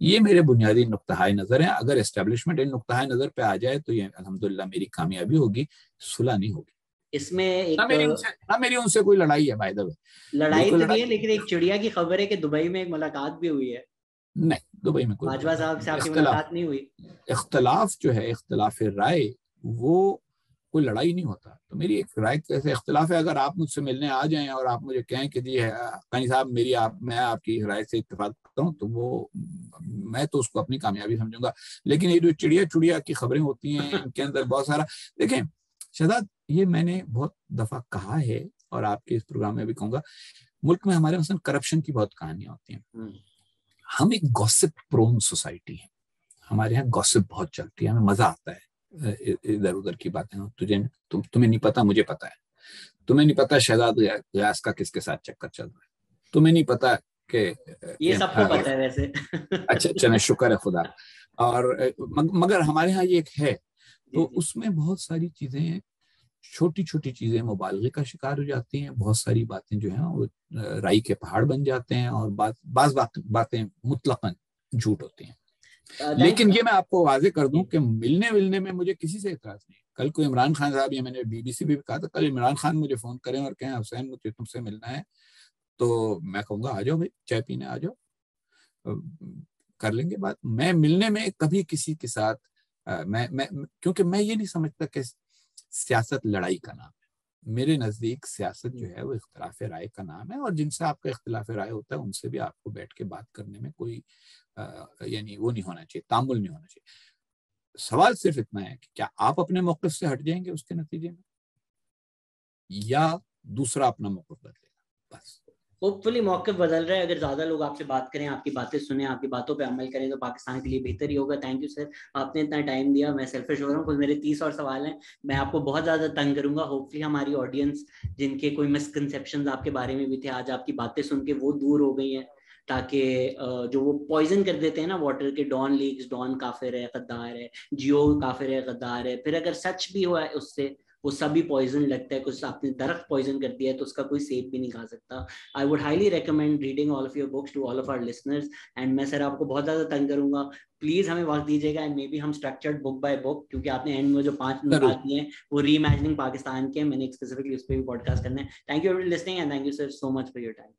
یہ میرے بنیادی نقطۂ نظر ہیں۔ اگر اسٹیبلشمنٹ ان نقطۂ نظر پہ آ جائے تو یہ الحمدللہ میری کامیابی ہوگی، صلح نہیں ہوگی۔ اس میں ایک نہ میری ان سے کوئی لڑائی ہے، بائی دا وے لڑائی تو نہیں ہے، لیکن ایک چڑیا کی خبر ہے کہ دبئی میں ایک ملاقات بھی ہوئی ہے۔ نہیں، دبئی میں کوئی باجوہ صاحب سے آپ کی ملاقات نہیں ہوئی؟ اختلاف جو ہے، اختلاف رائے، وہ کوئی لڑائی نہیں ہوتا۔ تو میری ایک رائے کیسے اختلاف ہے؟ اگر آپ مجھ سے ملنے آ جائیں اور آپ مجھے کہیں کہ جی حقانی صاحب میں آپ کی رائے سے اتفاق کرتا ہوں، تو وہ میں تو اس کو اپنی کامیابی سمجھوں گا۔ لیکن یہ جو چڑیا کی خبریں ہوتی ہیں، ان کے اندر بہت سارا، دیکھیں شہزاد، یہ میں نے بہت دفعہ کہا ہے اور آپ کے اس پروگرام میں بھی کہوں گا، ملک میں ہمارے مثلا کرپشن کی بہت کہانیاں ہوتی ہیں۔ ہم ایک گوسپ پرون سوسائٹی ہے، ہمارے یہاں گوسپ بہت چلتی ہے، ہمیں مزہ آتا ہے ادھر ادھر کی باتیں۔ تمہیں نہیں پتا، مجھے پتا ہے۔ تمہیں نہیں پتا شہزاد غیاث کا کس کے ساتھ چکر چل رہا ہے، تمہیں نہیں پتا کہ یہ سب کو پتا ہے ویسے۔ اچھا چلیں، شکر ہے خدا۔ اور مگر ہمارے ہاں یہ ایک ہے، تو اس میں بہت ساری چیزیں چھوٹی چھوٹی چیزیں مبالغے کا شکار ہو جاتی ہیں, بہت ساری باتیں جو ہیں وہ رائی کے پہاڑ بن جاتے ہیں, اور بعض باتیں مطلقاً جھوٹ ہوتی ہیں. لیکن یہ میں آپ کو واضح کر دوں کہ ملنے میں مجھے کسی سے اعتراض نہیں. کل کوئی عمران خان صاحب, یہ میں نے بی بی سی بھی کہا تھا, کل عمران خان مجھے فون کریں اور کہیں حسین مجھے تم سے ملنا ہے, تو میں کہوں گا آ جاؤ بھائی, چائے پینے آ جاؤ, کر لیں گے بات. میں ملنے میں کبھی کسی کے ساتھ کیونکہ میں یہ نہیں سمجھتا کہ سیاست لڑائی کا نام ہے. میرے نزدیک سیاست جو ہے وہ اختلاف رائے کا نام ہے, اور جن سے آپ کا اختلاف رائے ہوتا ہے ان سے بھی آپ کو بیٹھ کے بات کرنے میں کوئی یعنی وہ نہیں ہونا چاہیے, تعامل نہیں ہونا چاہیے. سوال صرف اتنا ہے کہ کیا آپ اپنے موقف سے ہٹ جائیں گے اس کے نتیجے میں, یا دوسرا اپنا موقف بدلے گا. بس ہوپ فلی موقف بدل رہا ہے. اگر زیادہ لوگ آپ سے بات کریں, آپ کی باتیں سنیں, آپ کی باتوں پہ عمل کریں, تو پاکستان کے لیے بہتر ہی ہوگا. تھینک یو سر, آپ نے اتنا ٹائم دیا. میں سیلفش ہو رہا ہوں کچھ, میرے 30 اور سوال ہیں, میں آپ کو بہت زیادہ تنگ کروں گا. ہوپ فلی ہماری آڈینس جن کے کوئی مسکنسیپشنز آپ کے بارے میں بھی تھے, آج آپ کی باتیں سن کے وہ دور ہو گئی ہیں, تاکہ جو وہ پوائزن کر دیتے ہیں نا واٹر کے, ڈان لیکس, ڈان کافر ہے, غدار ہے, جیو کافر ہے, غدار ہے, پھر اگر سچ بھی ہوا ہے اس سے وہ سبھی پوائزن لگتا ہے. کچھ آپ نے درخت پوائزن کر دیا ہے تو اس کا کوئی سیب بھی نہیں کھا سکتا. I would highly recommend reading all of your books to all of our listeners. And میں سر آپ کو بہت زیادہ تنگ کروں گا, پلیز ہمیں وقت دیجیے گا, اینڈ مے بی ہم اسٹرکچرڈ بک بائی بک, کیونکہ آپ نے اینڈ میں جو 5 نکات دیے ہیں وہ ری امیجننگ پاکستان کے, میں نے اسپیسیفکلی اس پہ بھی پوڈ کاسٹ کرنا ہے. Thank you for listening and thank you sir so much for your time.